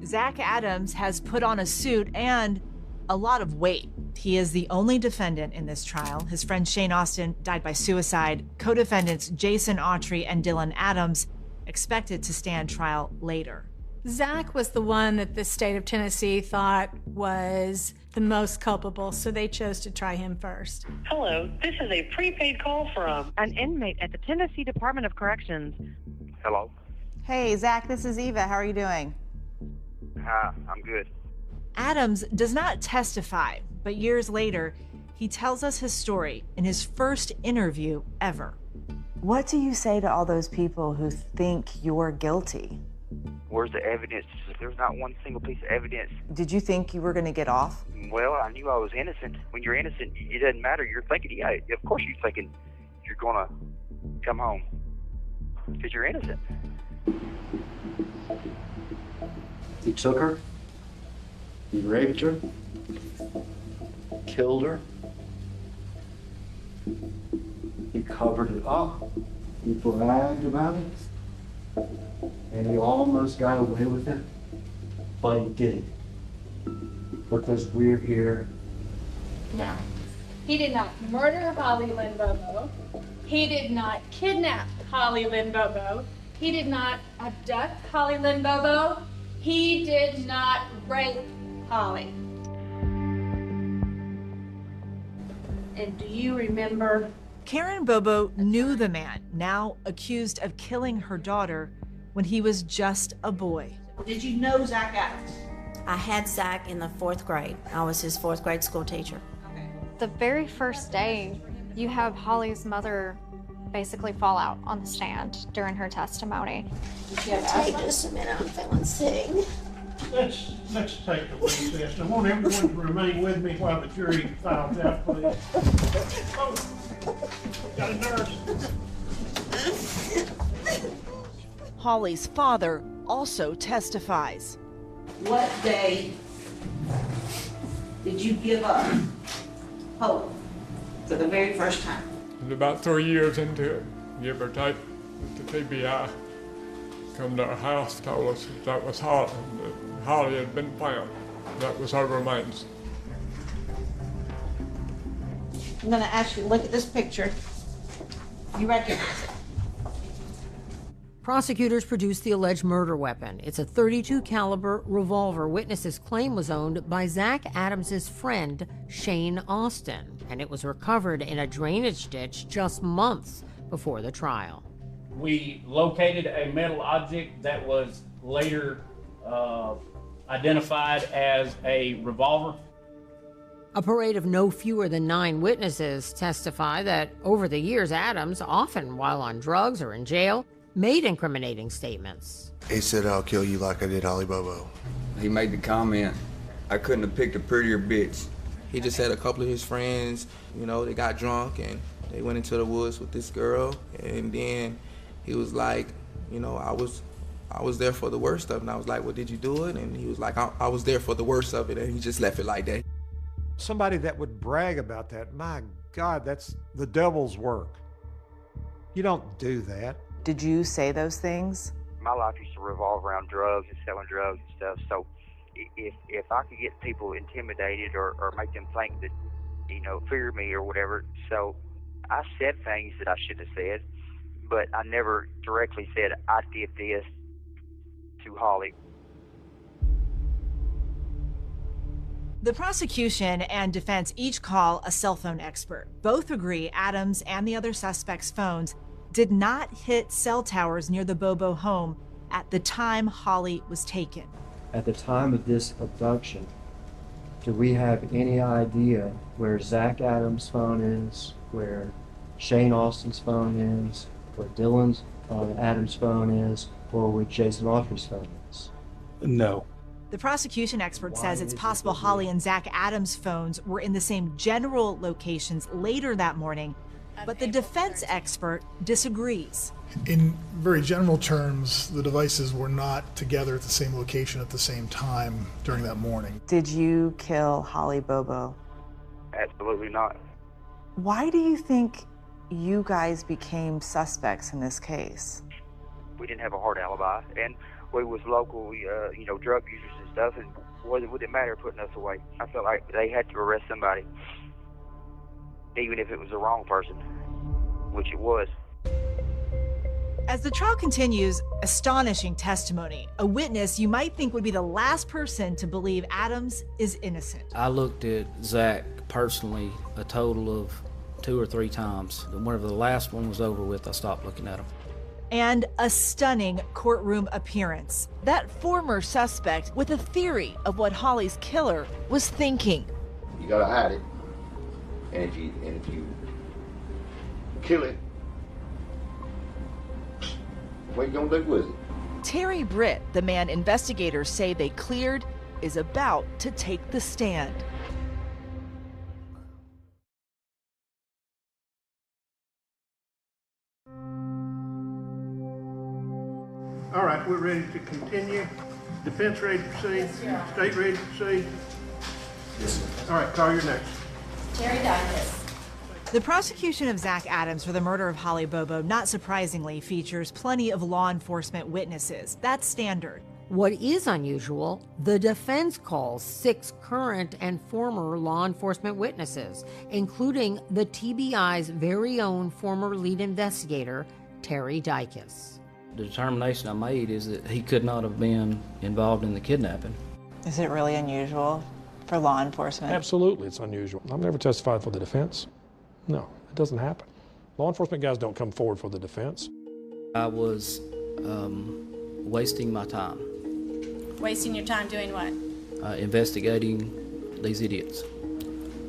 Zach Adams has put on a suit and a lot of weight. He is the only defendant in this trial. His friend Shane Austin died by suicide. Co-defendants Jason Autry and Dylan Adams expected to stand trial later. Zach was the one that the state of Tennessee thought was the most culpable, so they chose to try him first. Hello, this is a prepaid call from an inmate at the Tennessee Department of Corrections. Hello. Hey, Zach, this is Eva. How are you doing? Hi, I'm good. Adams does not testify, but years later, he tells us his story in his first interview ever. What do you say to all those people who think you're guilty? Where's the evidence? There's not one single piece of evidence. Did you think you were going to get off? Well, I knew I was innocent. When you're innocent, it doesn't matter. You're thinking, yeah, of course you're thinking you're going to come home because you're innocent. He took her, he raped her, killed her, he covered it up, he bragged about it, and he almost got away with it, but he didn't. Because we're here. No. He did not murder Holly Lynn Bobo. He did not kidnap Holly Lynn Bobo. He did not abduct Holly Lynn Bobo. He did not rape Holly. And do you remember? Karen Bobo knew the man, now accused of killing her daughter, when he was just a boy. Did you know Zach Adams? I had Zach in the 4th grade. I was his 4th grade school teacher. The very first day, you have Holly's mother basically fall out on the stand during her testimony. Take just a minute, I'm feeling sick. Let's take the witness test. I want everyone to remain with me while the jury files out, please. Oh, got a nurse. Holly's father also testifies. What day did you give up hope for the very first time? About 3 years into it, give or take, with the TBI. come to our house, told us that was Holly, that Holly had been found. That was her remains. I'm going to ask you to look at this picture. You recognize it? Prosecutors produced the alleged murder weapon. It's a .32 caliber revolver witnesses claim was owned by Zach Adams' friend, Shane Austin, and it was recovered in a drainage ditch just months before the trial. We located a metal object that was later identified as a revolver. A parade of no fewer than 9 witnesses testify that over the years, Adams, often while on drugs or in jail, made incriminating statements. He said, "I'll kill you like I did Holly Bobo." He made the comment, "I couldn't have picked a prettier bitch." He just had a couple of his friends, they got drunk and they went into the woods with this girl, and then he was like, I was there for the worst of it. And I was like, "Well, did you do it?" And he was like, I was there for the worst of it, and he just left it like that. Somebody that would brag about that, my God, that's the devil's work. You don't do that. Did you say those things? My life used to revolve around drugs and selling drugs and stuff. So if I could get people intimidated or make them think that, fear me or whatever. So I said things that I shouldn't have said, but I never directly said I did this to Holly. The prosecution and defense each call a cell phone expert. Both agree Adams and the other suspects' phones did not hit cell towers near the Bobo home at the time Holly was taken. At the time of this abduction, do we have any idea where Zach Adams' phone is, where Shane Austin's phone is, where Dylan Adams' phone is, or where Jason Autry's phone is? No. The prosecution expert says it's possible Holly and Zach Adams' phones were in the same general locations later that morning, but the defense expert disagrees. In very general terms, the devices were not together at the same location at the same time during that morning. Did you kill Holly Bobo? Absolutely not. Why do you think you guys became suspects in this case? We didn't have a hard alibi, and we was local, drug users and stuff, and it wouldn't matter putting us away. I felt like they had to arrest somebody, even if it was the wrong person, which it was. As the trial continues, astonishing testimony. A witness you might think would be the last person to believe Adams is innocent. I looked at Zach personally a total of 2 or 3 times. Whenever the last one was over with, I stopped looking at him. And a stunning courtroom appearance. That former suspect with a theory of what Holly's killer was thinking. You gotta hide it, and if you kill it, what you gonna do with it? Terry Britt, the man investigators say they cleared, is about to take the stand. All right, we're ready to continue. Defense ready to proceed? Yes, state ready to proceed? Yes, sir. All right, call your next. Terry Dykes. The prosecution of Zach Adams for the murder of Holly Bobo, not surprisingly, features plenty of law enforcement witnesses. That's standard. What is unusual, the defense calls 6 current and former law enforcement witnesses, including the TBI's very own former lead investigator, Terry Dykes. The determination I made is that he could not have been involved in the kidnapping. Is it really unusual for law enforcement? Absolutely, it's unusual. I've never testified for the defense. No, it doesn't happen. Law enforcement guys don't come forward for the defense. I was wasting my time. Wasting your time doing what? Investigating these idiots.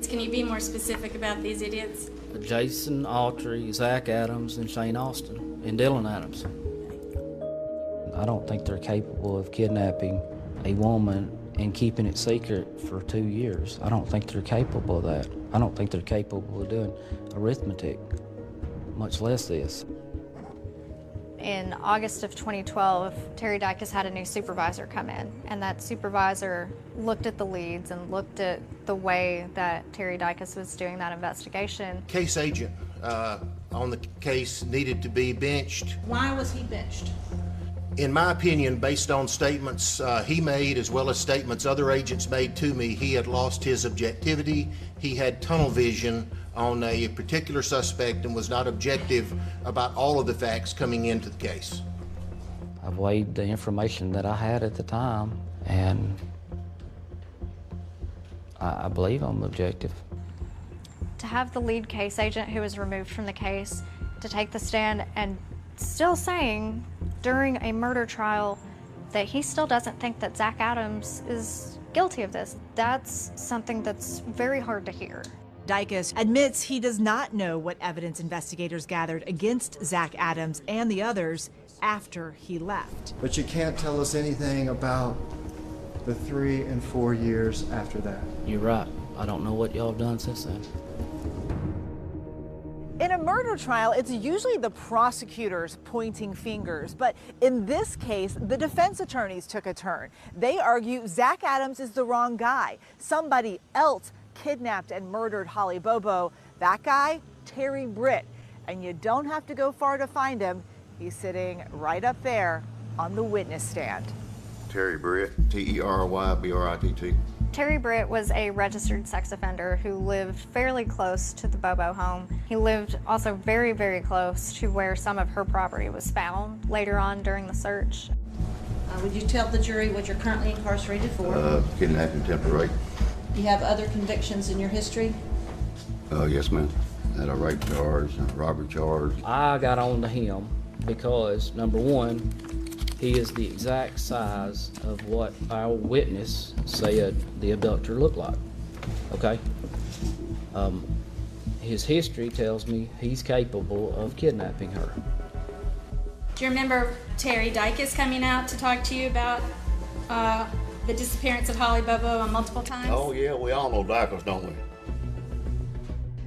Can you be more specific about these idiots? Jason Autry, Zach Adams, and Shane Austin, and Dylan Adams. I don't think they're capable of kidnapping a woman and keeping it secret for 2 years. I don't think they're capable of that. I don't think they're capable of doing arithmetic, much less this. In August of 2012, Terry Dykes had a new supervisor come in, and that supervisor looked at the leads and looked at the way that Terry Dykes was doing that investigation. Case agent on the case needed to be benched. Why was he benched? In my opinion, based on statements he made as well as statements other agents made to me, he had lost his objectivity. He had tunnel vision on a particular suspect and was not objective about all of the facts coming into the case. I've weighed the information that I had at the time, and I believe I'm objective. To have the lead case agent who was removed from the case to take the stand and still saying during a murder trial that he still doesn't think that Zach Adams is guilty of this, that's something that's very hard to hear. Dicus admits he does not know what evidence investigators gathered against Zach Adams and the others after he left. But you can't tell us anything about the 3 and 4 years after that. You're right. I don't know what y'all have done since then. In a murder trial, it's usually the prosecutors pointing fingers, but in this case, the defense attorneys took a turn. They argue Zach Adams is the wrong guy. Somebody else kidnapped and murdered Holly Bobo. That guy, Terry Britt. And you don't have to go far to find him. He's sitting right up there on the witness stand. Terry Britt, T-E-R-Y-B-R-I-T-T. Terry Britt was a registered sex offender who lived fairly close to the Bobo home. He lived also very, very close to where some of her property was found later on during the search. Would you tell the jury what you're currently incarcerated for? Kidnapping, temporary rape. Do you have other convictions in your history? Yes, ma'am. Had a rape charge, a robbery charge. I got on to him because, number one, he is the exact size of what our witness said the abductor looked like, okay? His history tells me he's capable of kidnapping her. Do you remember Terry Dicus coming out to talk to you about the disappearance of Holly Bobo multiple times? Oh, yeah, we all know Dicus, don't we?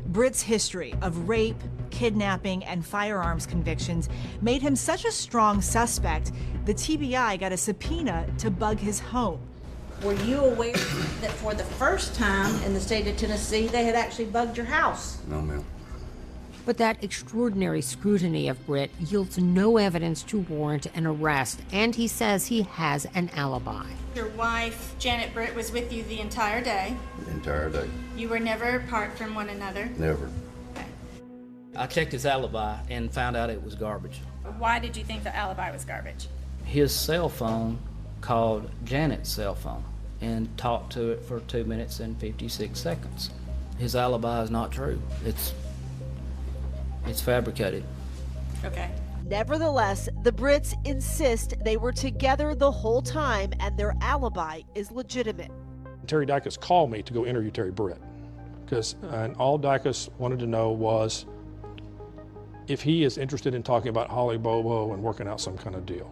Britt's history of rape, kidnapping, and firearms convictions made him such a strong suspect, the TBI got a subpoena to bug his home. Were you aware that for the first time in the state of Tennessee, they had actually bugged your house? No, ma'am. But that extraordinary scrutiny of Britt yields no evidence to warrant an arrest, and he says he has an alibi. Your wife, Janet Britt, was with you the entire day. The entire day. You were never apart from one another. Never. I checked his alibi and found out it was garbage. Why did you think the alibi was garbage? His cell phone called Janet's cell phone and talked to it for 2 minutes and 56 seconds. His alibi is not true. It's fabricated. Okay. Nevertheless, the Brits insist they were together the whole time and their alibi is legitimate. Terry Dicus called me to go interview Terry Britt, and all Dicus wanted to know was if he is interested in talking about Holly Bobo and working out some kind of deal.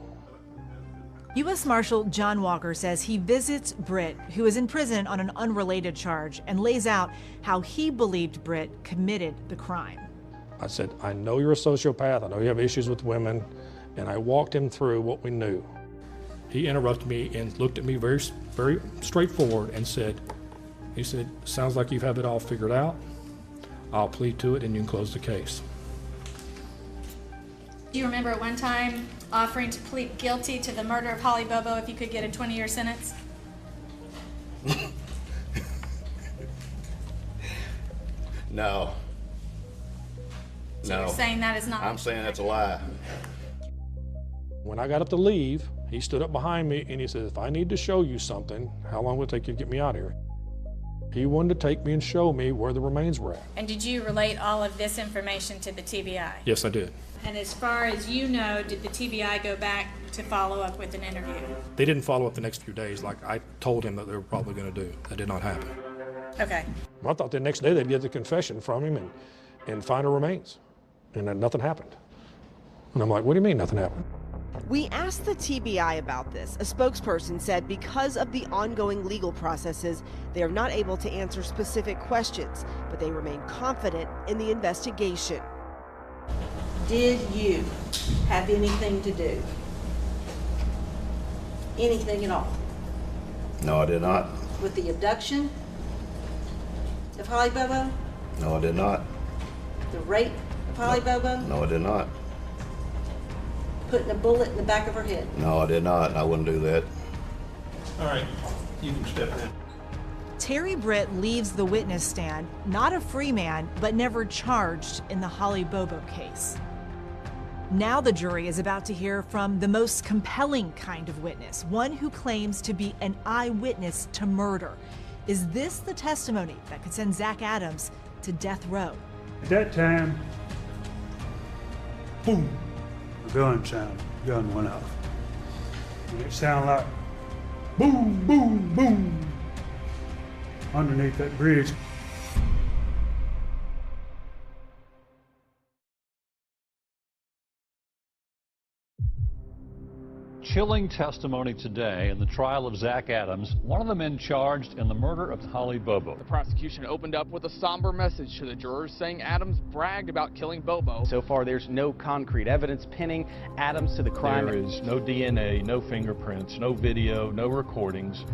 U.S. Marshal John Walker says he visits Britt, who is in prison on an unrelated charge, and lays out how he believed Britt committed the crime. I said, I know you're a sociopath, I know you have issues with women, and I walked him through what we knew. He interrupted me and looked at me very, very straightforward and said, sounds like you have it all figured out. I'll plead to it and you can close the case. Do you remember at one time offering to plead guilty to the murder of Holly Bobo if you could get a 20-year sentence? No. So No. you're saying that is not... I'm saying that's a lie. When I got up to leave, he stood up behind me and he said, if I need to show you something, how long will it take you to get me out of here? He wanted to take me and show me where the remains were at. And did you relate all of this information to the TBI? Yes, I did. And as far as you know, did the TBI go back to follow up with an interview? They didn't follow up the next few days like I told him that they were probably going to do. That did not happen. Okay. I thought the next day they'd get the confession from him and find her remains. And then nothing happened. And I'm like, what do you mean nothing happened? We asked the TBI about this. A spokesperson said because of the ongoing legal processes, they are not able to answer specific questions, but they remain confident in the investigation. Did you have anything to do? Anything at all? No, I did not. With the abduction of Holly Bobo? No, I did not. The rape of Holly Bobo? No, I did not. putting a bullet in the back of her head? No, I did not, and I wouldn't do that. All right, you can step in. Terry Britt leaves the witness stand, not a free man, but never charged in the Holly Bobo case. Now the jury is about to hear from the most compelling kind of witness, one who claims to be an eyewitness to murder. Is this the testimony that could send Zach Adams to death row? At that time, boom, the gun went off. And it sounded like boom, boom, boom, underneath that bridge. Chilling testimony today in the trial of Zach Adams, one of the men charged in the murder of Holly Bobo. The prosecution opened up with a somber message to the jurors saying Adams bragged about killing Bobo. So far, there's no concrete evidence pinning Adams to the crime. There is no DNA, no fingerprints, no video, no recordings.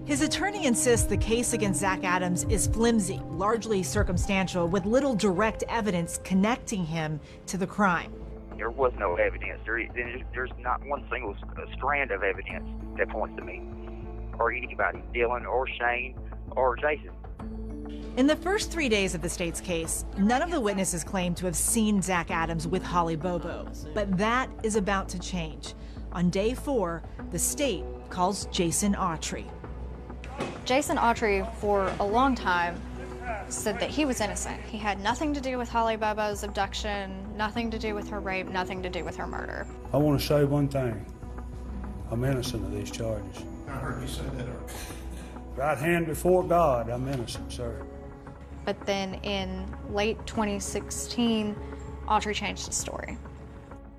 His attorney insists the case against Zach Adams is flimsy, largely circumstantial, with little direct evidence connecting him to the crime. There was no evidence. There's not one single strand of evidence that points to me, or anybody, Dylan or Shane or Jason. In the first 3 days of the state's case, none of the witnesses claimed to have seen Zach Adams with Holly Bobo. But that is about to change. On day 4, the state calls Jason Autry. Jason Autry, for a long time, said that he was innocent. He had nothing to do with Holly Bobo's abduction, nothing to do with her rape, nothing to do with her murder. I want to say one thing. I'm innocent of these charges. I heard you say that earlier. Right hand before God, I'm innocent, sir. But then in late 2016, Autry changed his story.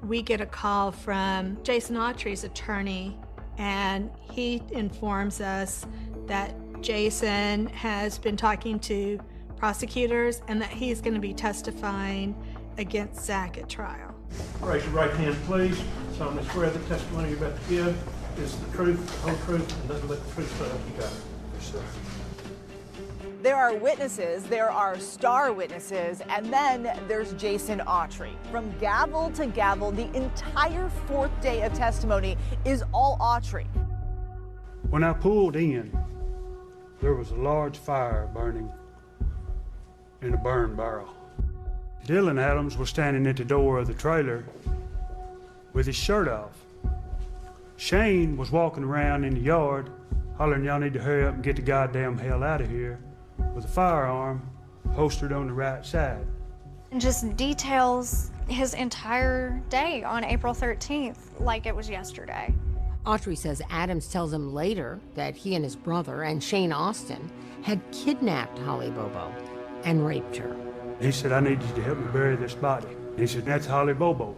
We get a call from Jason Autry's attorney, and he informs us that Jason has been talking to prosecutors and that he's going to be testifying against Zach at trial. Raise your right hand, please. Solemnly swear the testimony you're about to give is the truth, the whole truth, and nothing but the truth, so help you God. Yes, sir. There are witnesses, there are star witnesses, and then there's Jason Autry. From gavel to gavel, the entire 4th day of testimony is all Autry. When I pulled in, there was a large fire burning in a burn barrel. Dylan Adams was standing at the door of the trailer with his shirt off. Shane was walking around in the yard hollering, y'all need to hurry up and get the goddamn hell out of here, with a firearm holstered on the right side. And just details his entire day on April 13th like it was yesterday. Autry says Adams tells him later that he and his brother and Shane Austin had kidnapped Holly Bobo and raped her. He said, I need you to help me bury this body. He said, that's Holly Bobo.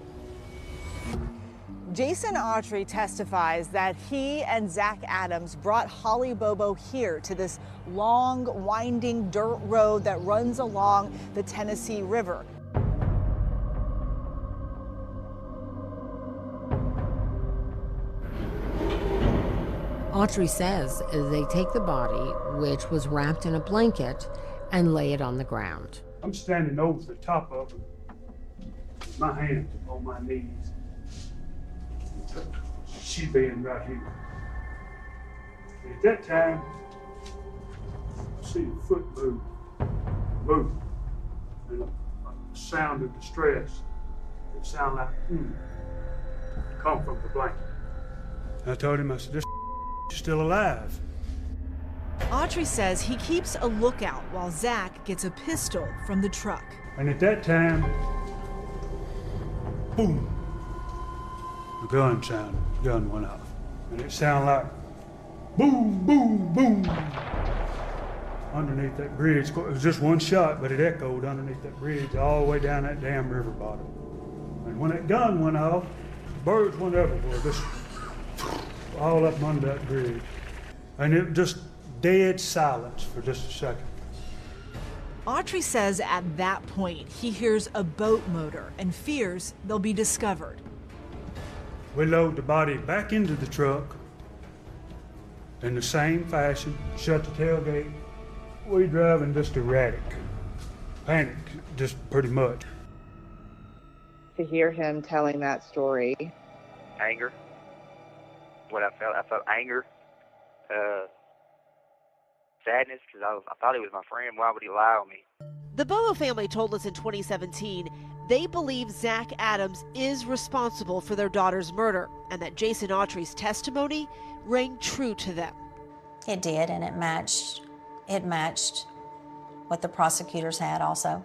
Jason Autry testifies that he and Zach Adams brought Holly Bobo here to this long, winding dirt road that runs along the Tennessee River. Autry says they take the body, which was wrapped in a blanket, and lay it on the ground. I'm standing over the top of him, with my hands on my knees. She's being right here. And at that time, I see the foot move, and a sound of distress. It sounded like, come from the blanket. I told him, I said, this is still alive. Autry says he keeps a lookout while Zach gets a pistol from the truck. And at that time, boom, the gun went off. And it sounded like boom, boom, boom. Underneath that bridge, it was just one shot, but it echoed underneath that bridge all the way down that damn river bottom. And when that gun went off, birds went everywhere, just all up under that bridge. And it just dead silence for just a second. Autry says at that point, he hears a boat motor and fears they'll be discovered. We load the body back into the truck in the same fashion, shut the tailgate. We drive, and driving just erratic. Panicked, just pretty much. to hear him telling that story? Anger. What I felt anger, sadness, because I thought he was my friend. Why would he lie on me? The Bobo family told us in 2017 they believe Zach Adams is responsible for their daughter's murder and that Jason Autry's testimony rang true to them. It did, and it matched what the prosecutors had also.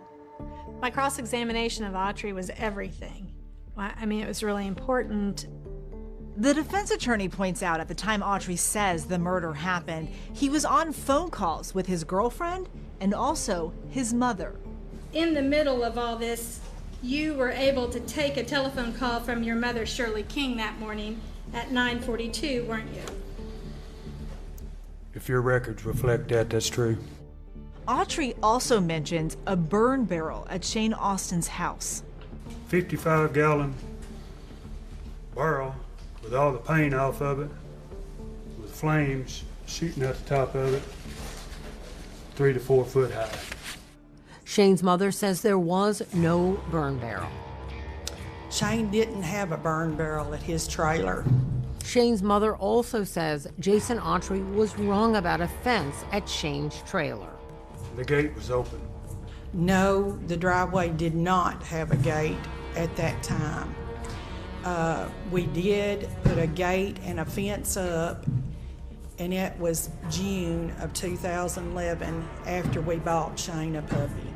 My cross-examination of Autry was everything. I mean, it was really important. The defense attorney points out at the time Autry says the murder happened, he was on phone calls with his girlfriend and also his mother. In the middle of all this, you were able to take a telephone call from your mother, Shirley King, that morning at 9:42, weren't you? If your records reflect that, that's true. Autry also mentions a burn barrel at Shane Austin's house. 55-gallon barrel with all the paint off of it, with flames shooting out the top of it, 3 to 4 foot high. Shane's mother says there was no burn barrel. Shane didn't have a burn barrel at his trailer. Shane's mother also says Jason Autry was wrong about a fence at Shane's trailer. The gate was open. No, the driveway did not have a gate at that time. We did put a gate and a fence up, and it was June of 2011 after we bought Shane a puppy.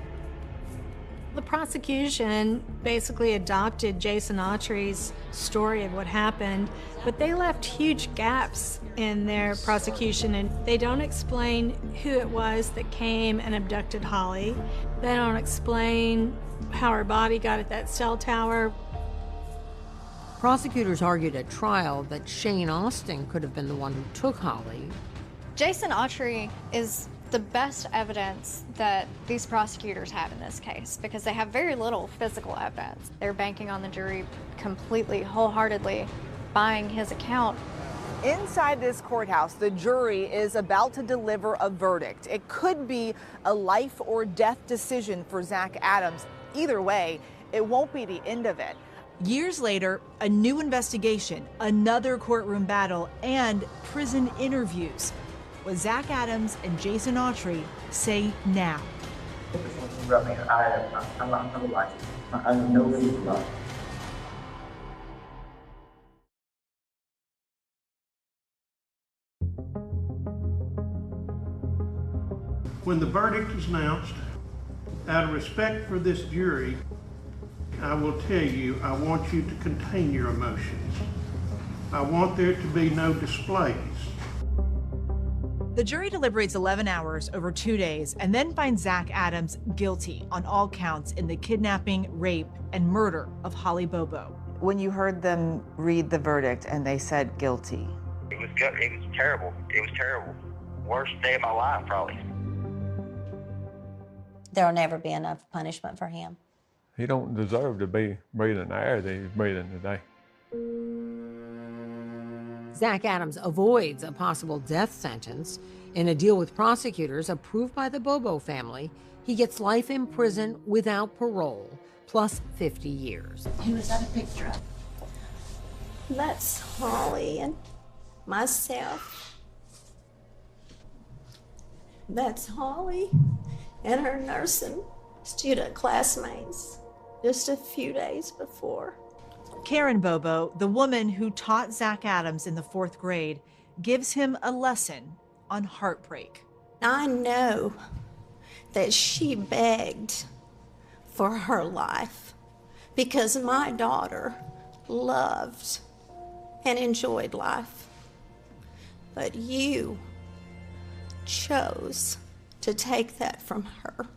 The prosecution basically adopted Jason Autry's story of what happened, but they left huge gaps in their prosecution, and they don't explain who it was that came and abducted Holly. They don't explain how her body got at that cell tower. Prosecutors argued at trial that Shane Austin could have been the one who took Holly. Jason Autry is the best evidence that these prosecutors have in this case because they have very little physical evidence. They're banking on the jury completely, wholeheartedly buying his account. Inside this courthouse, the jury is about to deliver a verdict. It could be a life or death decision for Zach Adams. Either way, it won't be the end of it. Years later, a new investigation, another courtroom battle, and prison interviews. What Zach Adams and Jason Autry say now. When the verdict is announced, out of respect for this jury, I will tell you, I want you to contain your emotions. I want there to be no displays. The jury deliberates 11 hours over 2 days and then finds Zach Adams guilty on all counts in the kidnapping, rape, and murder of Holly Bobo. When you heard them read the verdict and they said guilty, It was good. It was terrible. It was terrible. Worst day of my life, probably. There'll never be enough punishment for him. He don't deserve to be breathing the air that he's breathing today. Zach Adams avoids a possible death sentence. In a deal with prosecutors approved by the Bobo family, he gets life in prison without parole, plus 50 years. Who is that a picture of? That's Holly and myself. That's Holly and her nursing student classmates just a few days before. Karen Bobo, the woman who taught Zach Adams in the 4th grade, gives him a lesson on heartbreak. I know that she begged for her life because my daughter loved and enjoyed life. But you chose to take that from her.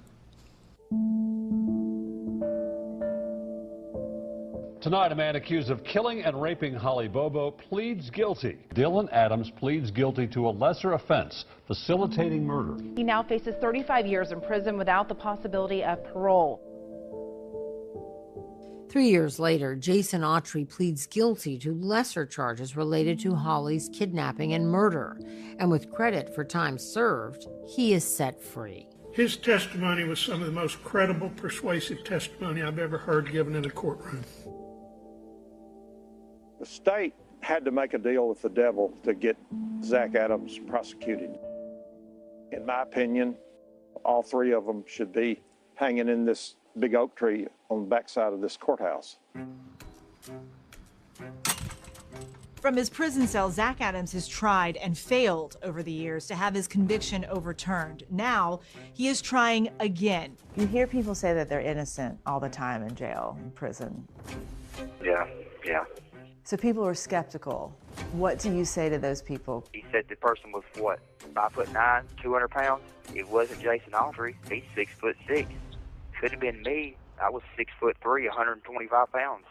Tonight, a man accused of killing and raping Holly Bobo pleads guilty. Dylan Adams pleads guilty to a lesser offense, facilitating murder. He now faces 35 years in prison without the possibility of parole. 3 years later, Jason Autry pleads guilty to lesser charges related to Holly's kidnapping and murder. And with credit for time served, he is set free. His testimony was some of the most credible, persuasive testimony I've ever heard given in a courtroom. The state had to make a deal with the devil to get Zach Adams prosecuted. In my opinion, all three of them should be hanging in this big oak tree on the backside of this courthouse. From his prison cell, Zach Adams has tried and failed over the years to have his conviction overturned. Now, he is trying again. You hear people say that they're innocent all the time in jail, in prison. Yeah. So people are skeptical. What do you say to those people? He said the person was, what, 5'9", 200 pounds? It wasn't Jason Autry. He's 6'6". Could have been me. I was 6'3", 125 pounds.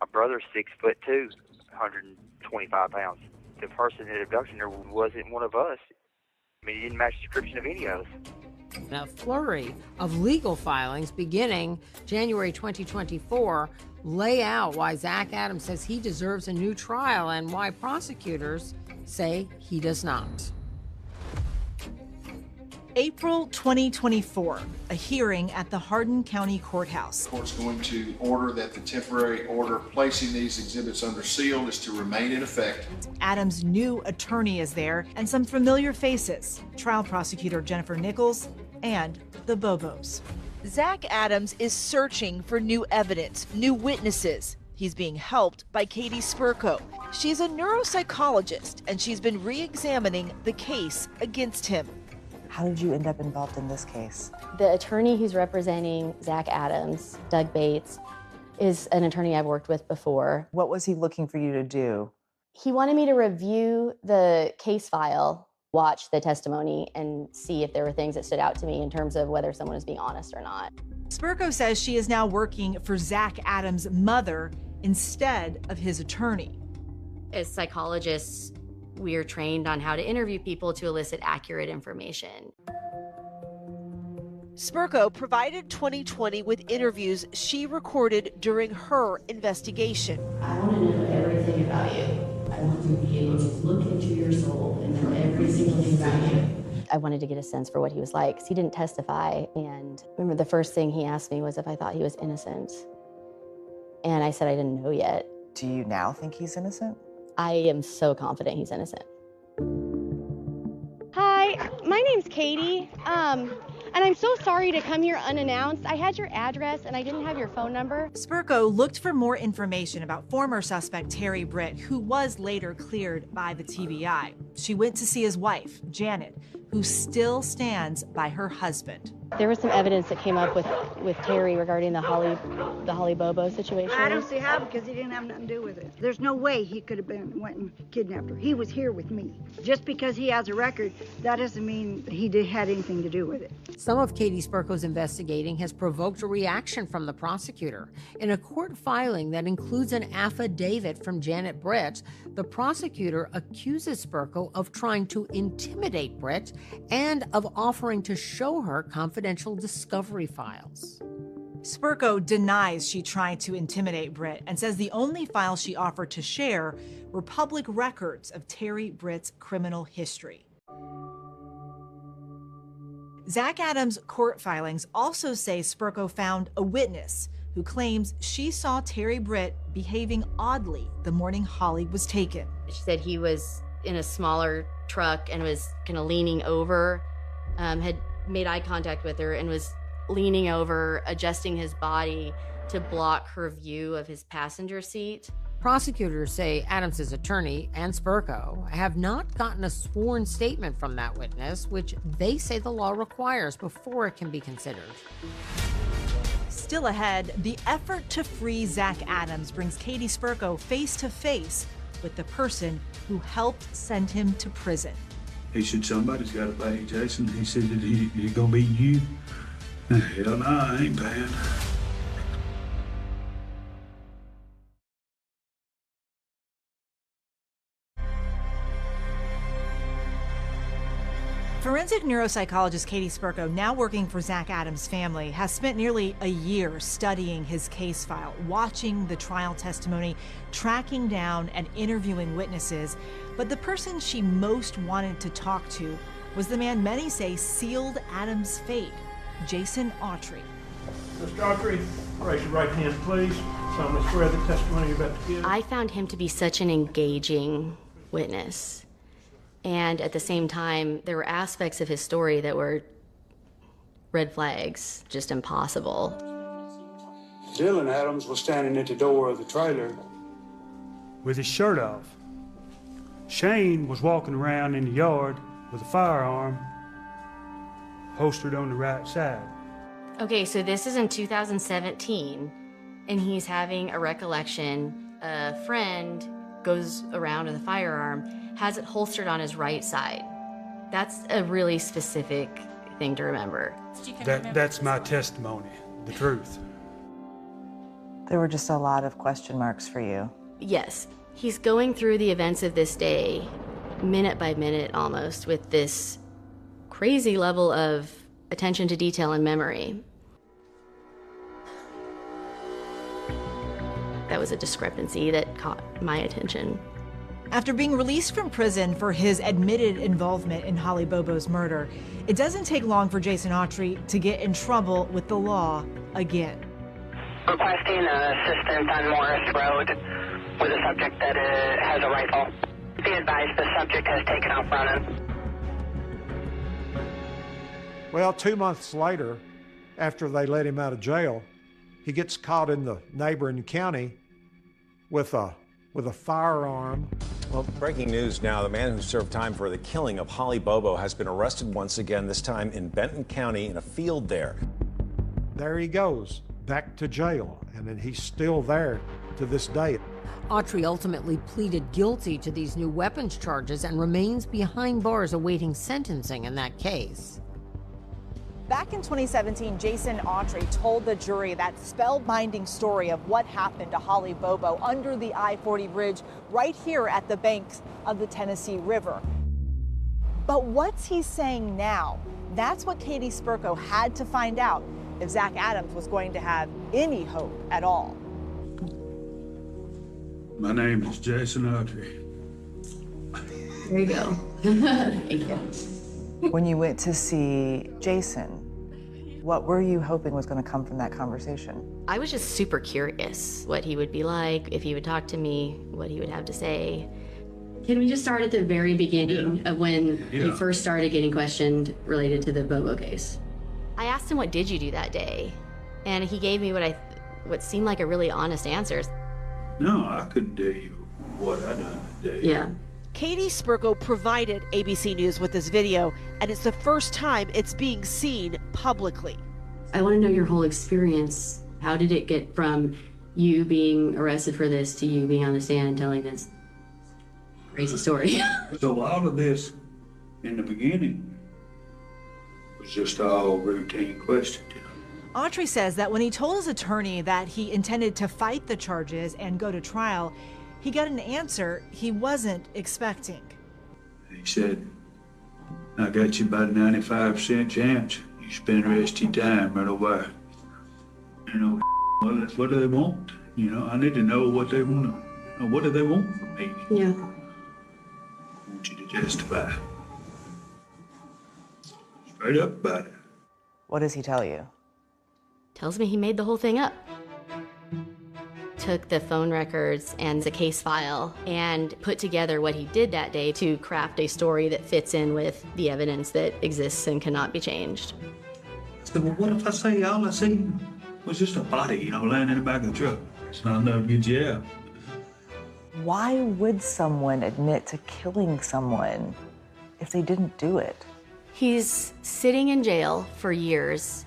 My brother's 6'2", 125 pounds. The person in the abduction there wasn't one of us. I mean, he didn't match the description of any of us. A flurry of legal filings beginning January 2024 lay out why Zach Adams says he deserves a new trial and why prosecutors say he does not. April 2024, a hearing at the Hardin County Courthouse. The court's going to order that the temporary order placing these exhibits under seal is to remain in effect. Adams' new attorney is there and some familiar faces, trial prosecutor Jennifer Nichols and the Bobos. Zach Adams is searching for new evidence, new witnesses. He's being helped by Katie Spurko. She's a neuropsychologist and she's been re-examining the case against him. How did you end up involved in this case? The attorney who's representing Zach Adams, Doug Bates, is an attorney I've worked with before. What was he looking for you to do? He wanted me to review the case file, watch the testimony, and see if there were things that stood out to me in terms of whether someone was being honest or not. Spurko says she is now working for Zach Adams' mother instead of his attorney. As psychologists, we are trained on how to interview people to elicit accurate information. Spurko provided 2020 with interviews she recorded during her investigation. I want to know everything about you. I want to be able to look into your soul and know every single thing about you. I wanted to get a sense for what he was like, because he didn't testify. And remember, the first thing he asked me was if I thought he was innocent. And I said I didn't know yet. Do you now think he's innocent? I am so confident he's innocent. Hi, my name's Katie, and I'm so sorry to come here unannounced. I had your address and I didn't have your phone number. Spurko looked for more information about former suspect Terry Britt, who was later cleared by the TBI. She went to see his wife, Janet, who still stands by her husband. There was some evidence that came up with Terry regarding the Holly Bobo situation. I don't see how, because he didn't have nothing to do with it. There's no way he could have went and kidnapped her. He was here with me. Just because he has a record, that doesn't mean he had anything to do with it. Some of Katie Spurko's investigating has provoked a reaction from the prosecutor. In a court filing that includes an affidavit from Janet Britt, the prosecutor accuses Spurko of trying to intimidate Britt and of offering to show her confidential discovery files. Spurko denies she tried to intimidate Britt and says the only files she offered to share were public records of Terry Britt's criminal history. Zach Adams' court filings also say Spurko found a witness who claims she saw Terry Britt behaving oddly the morning Holly was taken. She said he was in a smaller truck and was kind of leaning over, had made eye contact with her and was leaning over, adjusting his body to block her view of his passenger seat. Prosecutors say Adams' attorney and Spurko have not gotten a sworn statement from that witness, which they say the law requires before it can be considered. Still ahead, the effort to free Zach Adams brings Katie Spurko face to face with the person who helped send him to prison. He said, somebody's got to pay, Jason. He said that he's going to be you. Hell no, I ain't paying. Forensic neuropsychologist Katie Spurko, now working for Zach Adams' family, has spent nearly a year studying his case file, watching the trial testimony, tracking down and interviewing witnesses. But the person she most wanted to talk to was the man many say sealed Adams' fate, Jason Autry. Mr. Autry, raise your right hand, please. solemnly swear the testimony you're about to give. I found him to be such an engaging witness. And at the same time, there were aspects of his story that were red flags, just impossible. Dylan Adams was standing at the door of the trailer with his shirt off. Shane was walking around in the yard with a firearm holstered on the right side. Okay, so this is in 2017, and he's having a recollection. A friend goes around with a firearm, has it holstered on his right side. That's a really specific thing to remember. That's my testimony, the truth. There were just a lot of question marks for you. Yes, he's going through the events of this day, minute by minute almost, with this crazy level of attention to detail and memory. That was a discrepancy that caught my attention. After being released from prison for his admitted involvement in Holly Bobo's murder, it doesn't take long for Jason Autry to get in trouble with the law again. Requesting assistance on Morris Road with a subject that has a rifle. Be advised the subject has taken off running. Well, 2 months later, after they let him out of jail, he gets caught in the neighboring county with a firearm. Well, breaking news now. The man who served time for the killing of Holly Bobo has been arrested once again, this time in Benton County in a field there. There he goes, back to jail, and then he's still there to this day. Autry ultimately pleaded guilty to these new weapons charges and remains behind bars awaiting sentencing in that case. Back in 2017, Jason Autry told the jury that spellbinding story of what happened to Holly Bobo under the I-40 bridge right here at the banks of the Tennessee River. But what's he saying now? That's what Katie Spurko had to find out if Zach Adams was going to have any hope at all. My name is Jason Autry. There you go. Thank you. When you went to see Jason, what were you hoping was going to come from that conversation? I was just super curious what he would be like, if he would talk to me, what he would have to say. Can we just start at the very beginning of when you first started getting questioned related to the Bobo case? I asked him, what did you do that day? And he gave me what seemed like a really honest answer. No, I couldn't tell you what I done that day. Yeah. Katie Spurko provided ABC News with this video, and it's the first time it's being seen publicly. I want to know your whole experience. How did it get from you being arrested for this to you being on the stand and telling this crazy story? So a lot of this in the beginning was just all routine questions. Autry says that when he told his attorney that he intended to fight the charges and go to trial, he got an answer he wasn't expecting. He said, I got you about a 95% chance. You spend the rest of your time right away. You know, well, that's what do they want? You know, I need to know what they want. What do they want from me? Yeah. I want you to testify. Straight up about it. What does he tell you? Tells me he made the whole thing up. Took the phone records and the case file and put together what he did that day to craft a story that fits in with the evidence that exists and cannot be changed. I said, well, what if I say all I seen was just a body, you know, laying in the back of the truck? It's not enough to get you out. Why would someone admit to killing someone if they didn't do it? He's sitting in jail for years.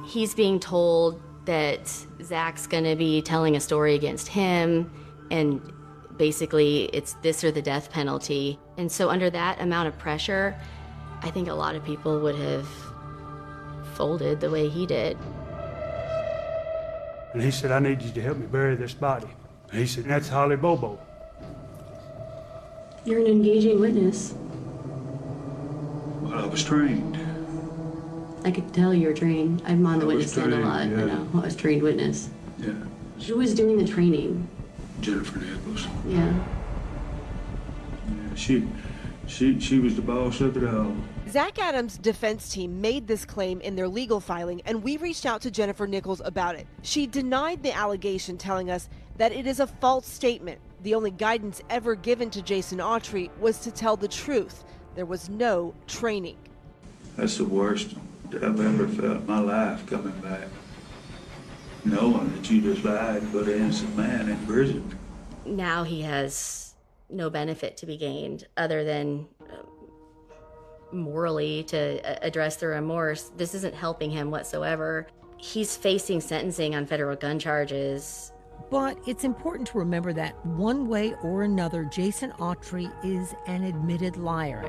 He's being told that Zach's gonna be telling a story against him, and basically it's this or the death penalty. And so under that amount of pressure, I think a lot of people would have folded the way he did. And he said, I need you to help me bury this body. And he said, that's Holly Bobo. You're an engaging witness. Well, I was trained. I could tell you were trained. I'm on the witness stand a lot. Yeah. I know. I was a trained witness. Yeah. Who was doing the training? Jennifer Nichols. Yeah. Yeah, She was the boss of it all. Zach Adams' defense team made this claim in their legal filing, and we reached out to Jennifer Nichols about it. She denied the allegation, telling us that it is a false statement. The only guidance ever given to Jason Autry was to tell the truth. There was no training. That's the worst that I've ever felt in my life, coming back, knowing that you just lied and put an innocent man in prison. Now he has no benefit to be gained other than morally to address the remorse. This isn't helping him whatsoever. He's facing sentencing on federal gun charges. But it's important to remember that one way or another, Jason Autry is an admitted liar.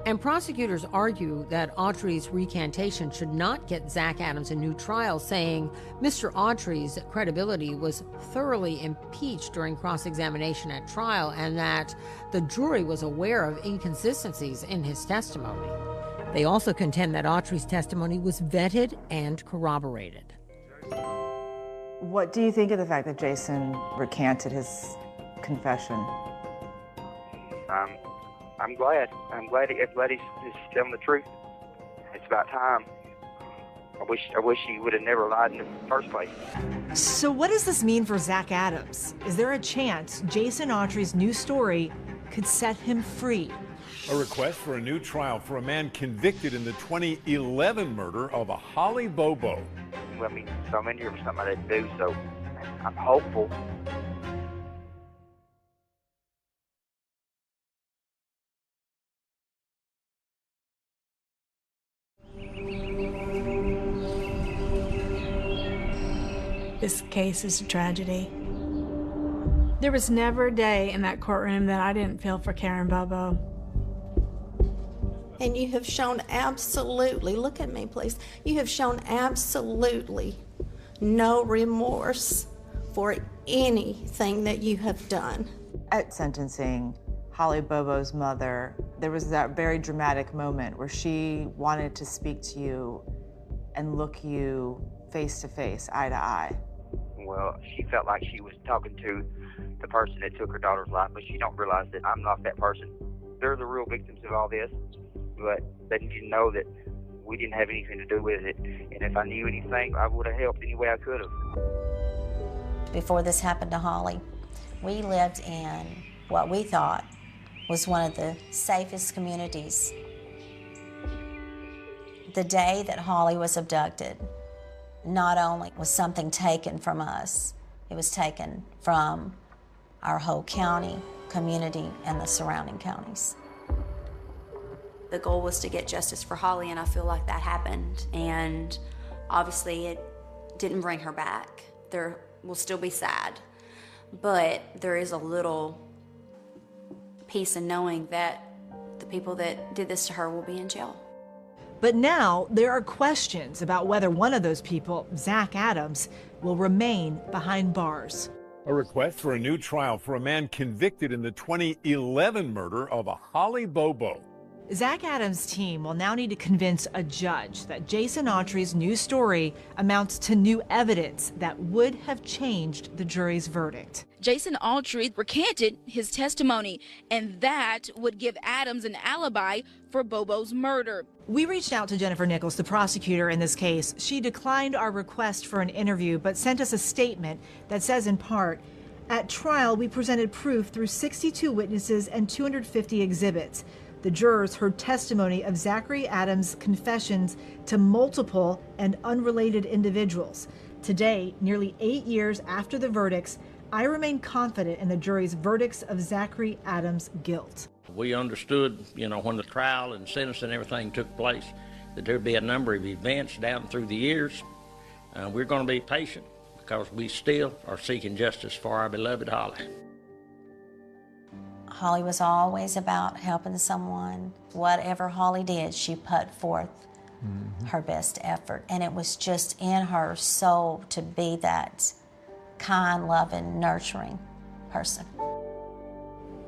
And prosecutors argue that Autry's recantation should not get Zach Adams a new trial, saying Mr. Autry's credibility was thoroughly impeached during cross-examination at trial and that the jury was aware of inconsistencies in his testimony. They also contend that Autry's testimony was vetted and corroborated. What do you think of the fact that Jason recanted his confession? I'm glad. I'm glad he's telling the truth. It's about time. I wish he would have never lied in the first place. So what does this mean for Zach Adams? Is there a chance Jason Autry's new story could set him free? A request for a new trial for a man convicted in the 2011 murder of a Holly Bobo. I mean, so many years for something I didn't do, so I'm hopeful. This case is a tragedy. There was never a day in that courtroom that I didn't feel for Karen Bobo. And you have shown absolutely, look at me please, you have shown absolutely no remorse for anything that you have done. At sentencing, Holly Bobo's mother, there was that very dramatic moment where she wanted to speak to you and look you face to face, eye to eye. Well, she felt like she was talking to the person that took her daughter's life, but she don't realize that I'm not that person. They're the real victims of all this, but they need to know that we didn't have anything to do with it. And if I knew anything, I would have helped any way I could have. Before this happened to Holly, we lived in what we thought was one of the safest communities. The day that Holly was abducted, not only was something taken from us, it was taken from our whole county, community, and the surrounding counties. The goal was to get justice for Holly, and I feel like that happened. And obviously it didn't bring her back. There will still be sad, but there is a little peace in knowing that the people that did this to her will be in jail. But now there are questions about whether one of those people, Zach Adams, will remain behind bars. A request for a new trial for a man convicted in the 2011 murder of a Holly Bobo. Zach Adams' team will now need to convince a judge that Jason Autry's new story amounts to new evidence that would have changed the jury's verdict. Jason Autry recanted his testimony, and that would give Adams an alibi for Bobo's murder. We reached out to Jennifer Nichols, the prosecutor in this case. She declined our request for an interview, but sent us a statement that says in part, "At trial, we presented proof through 62 witnesses and 250 exhibits. The jurors heard testimony of Zachary Adams' confessions to multiple and unrelated individuals. Today, nearly 8 years after the verdicts, I remain confident in the jury's verdicts of Zachary Adams' guilt." We understood, when the trial and sentence and everything took place, that there'd be a number of events down through the years. We're going to be patient because we still are seeking justice for our beloved Holly. Holly was always about helping someone. Whatever Holly did, she put forth her best effort. And it was just in her soul to be that kind, loving, nurturing person.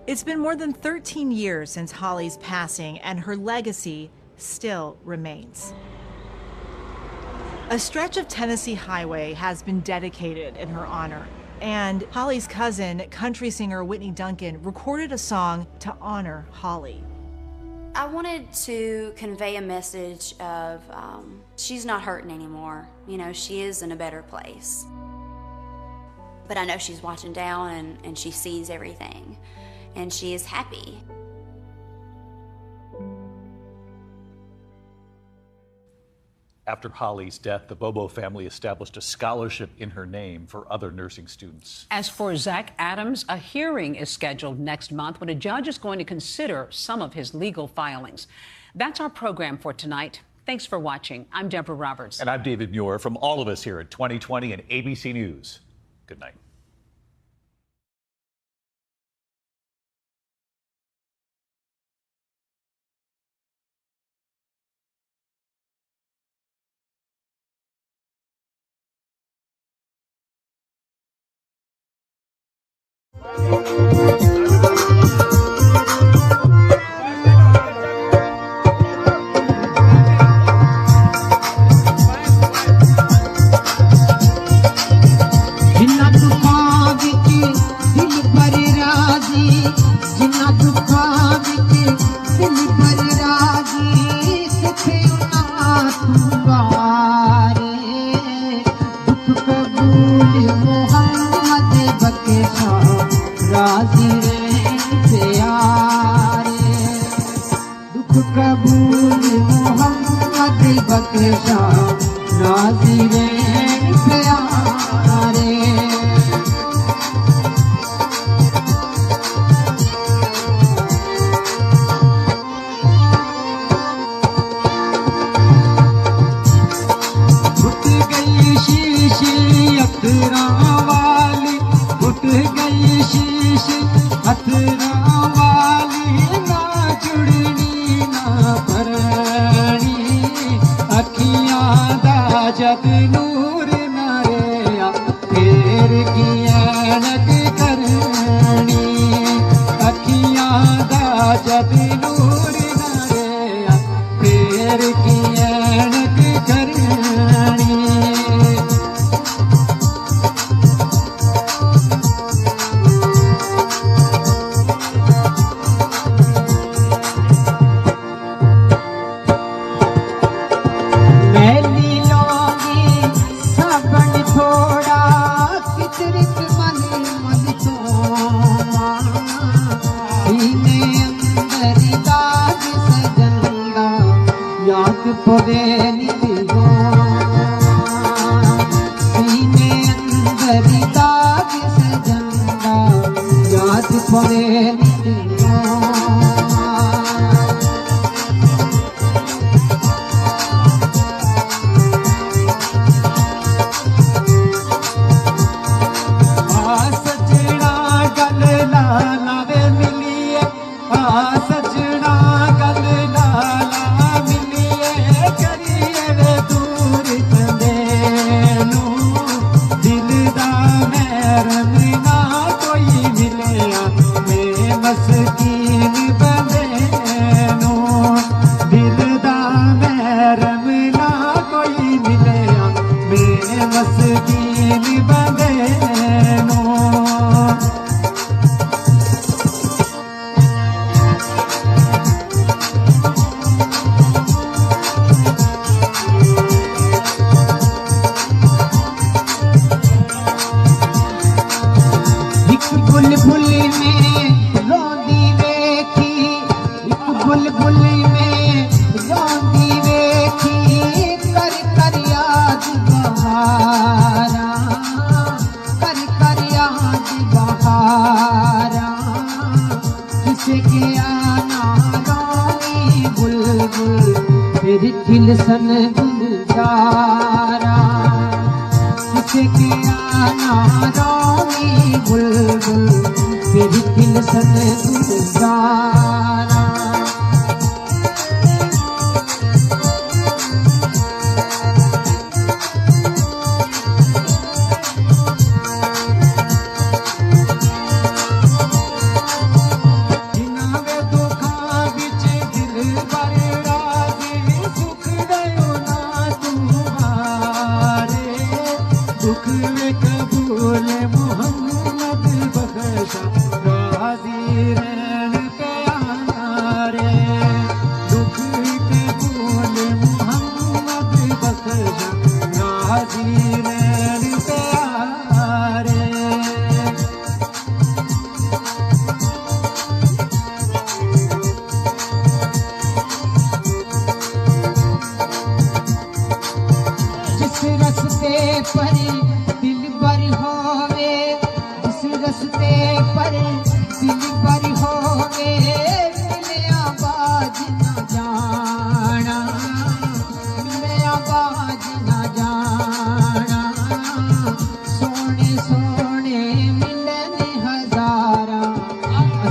It's been more than 13 years since Holly's passing, and her legacy still remains. A stretch of Tennessee highway has been dedicated in her honor. And Holly's cousin, country singer Whitney Duncan, recorded a song to honor Holly. I wanted to convey a message of she's not hurting anymore. You know, she is in a better place. But I know she's watching down and she sees everything. And she is happy. After Holly's death, the Bobo family established a scholarship in her name for other nursing students. As for Zach Adams, a hearing is scheduled next month when a judge is going to consider some of his legal filings. That's our program for tonight. Thanks for watching. I'm Deborah Roberts. And I'm David Muir. From all of us here at 2020 and ABC News, good night.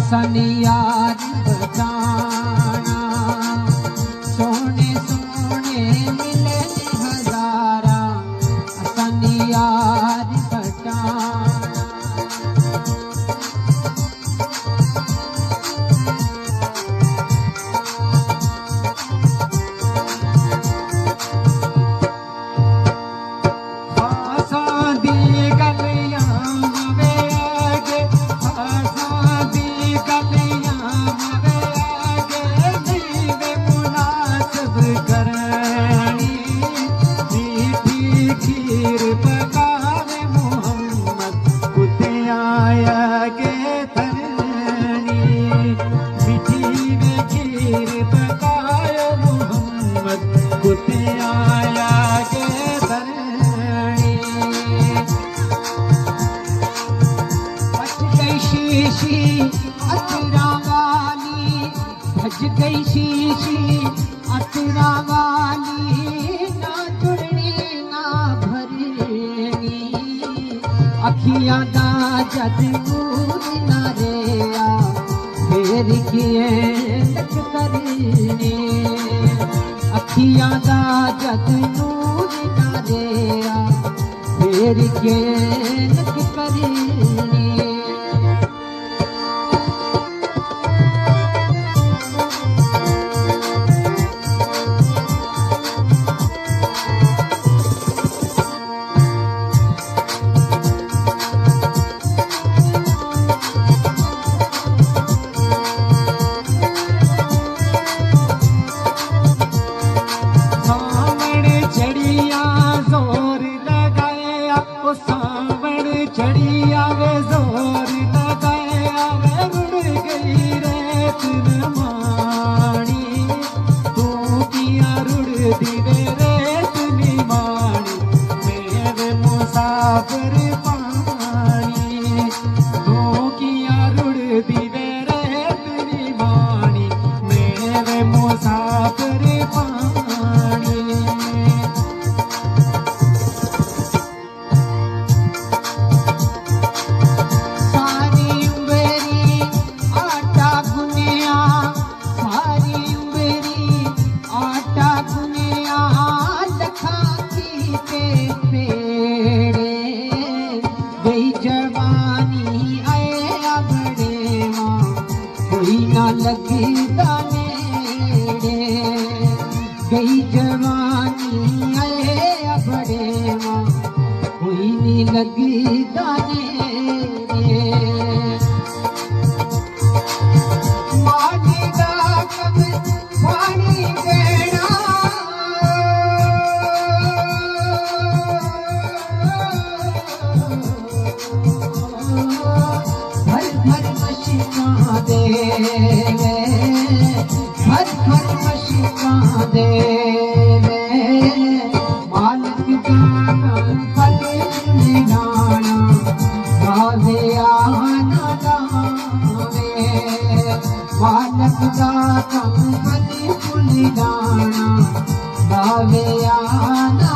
असन यार बचाना सोने सोने मिले हजारा असन यार बचाना भज गई शीशी अतरा वाली ना जुड़नी ना भरनी अखियां दा जद नूर ना रेया फेर किए लग करनी अखियां दा जद नूर ना रेया फेर के लग करनी चढ़िया वे जोर लगाया वे रुड़ गई रेत निमाणी तू किया रुड़ दी वे रेत निमाणी मेरे मुसाफिर पानी तू किया रुड़ दी वे रेत निमाणी मेरे मुसाफिर पानी लगदा नेड़े गई जवानी आए बड़े मां कोई नहीं लगदा नेड़े माटी दा कब पानी देना भर भर मशीना दे भर भर मशीना दे मालिक का फल निडाना गावे आना गावे मालिक का फल निडाना गावे आना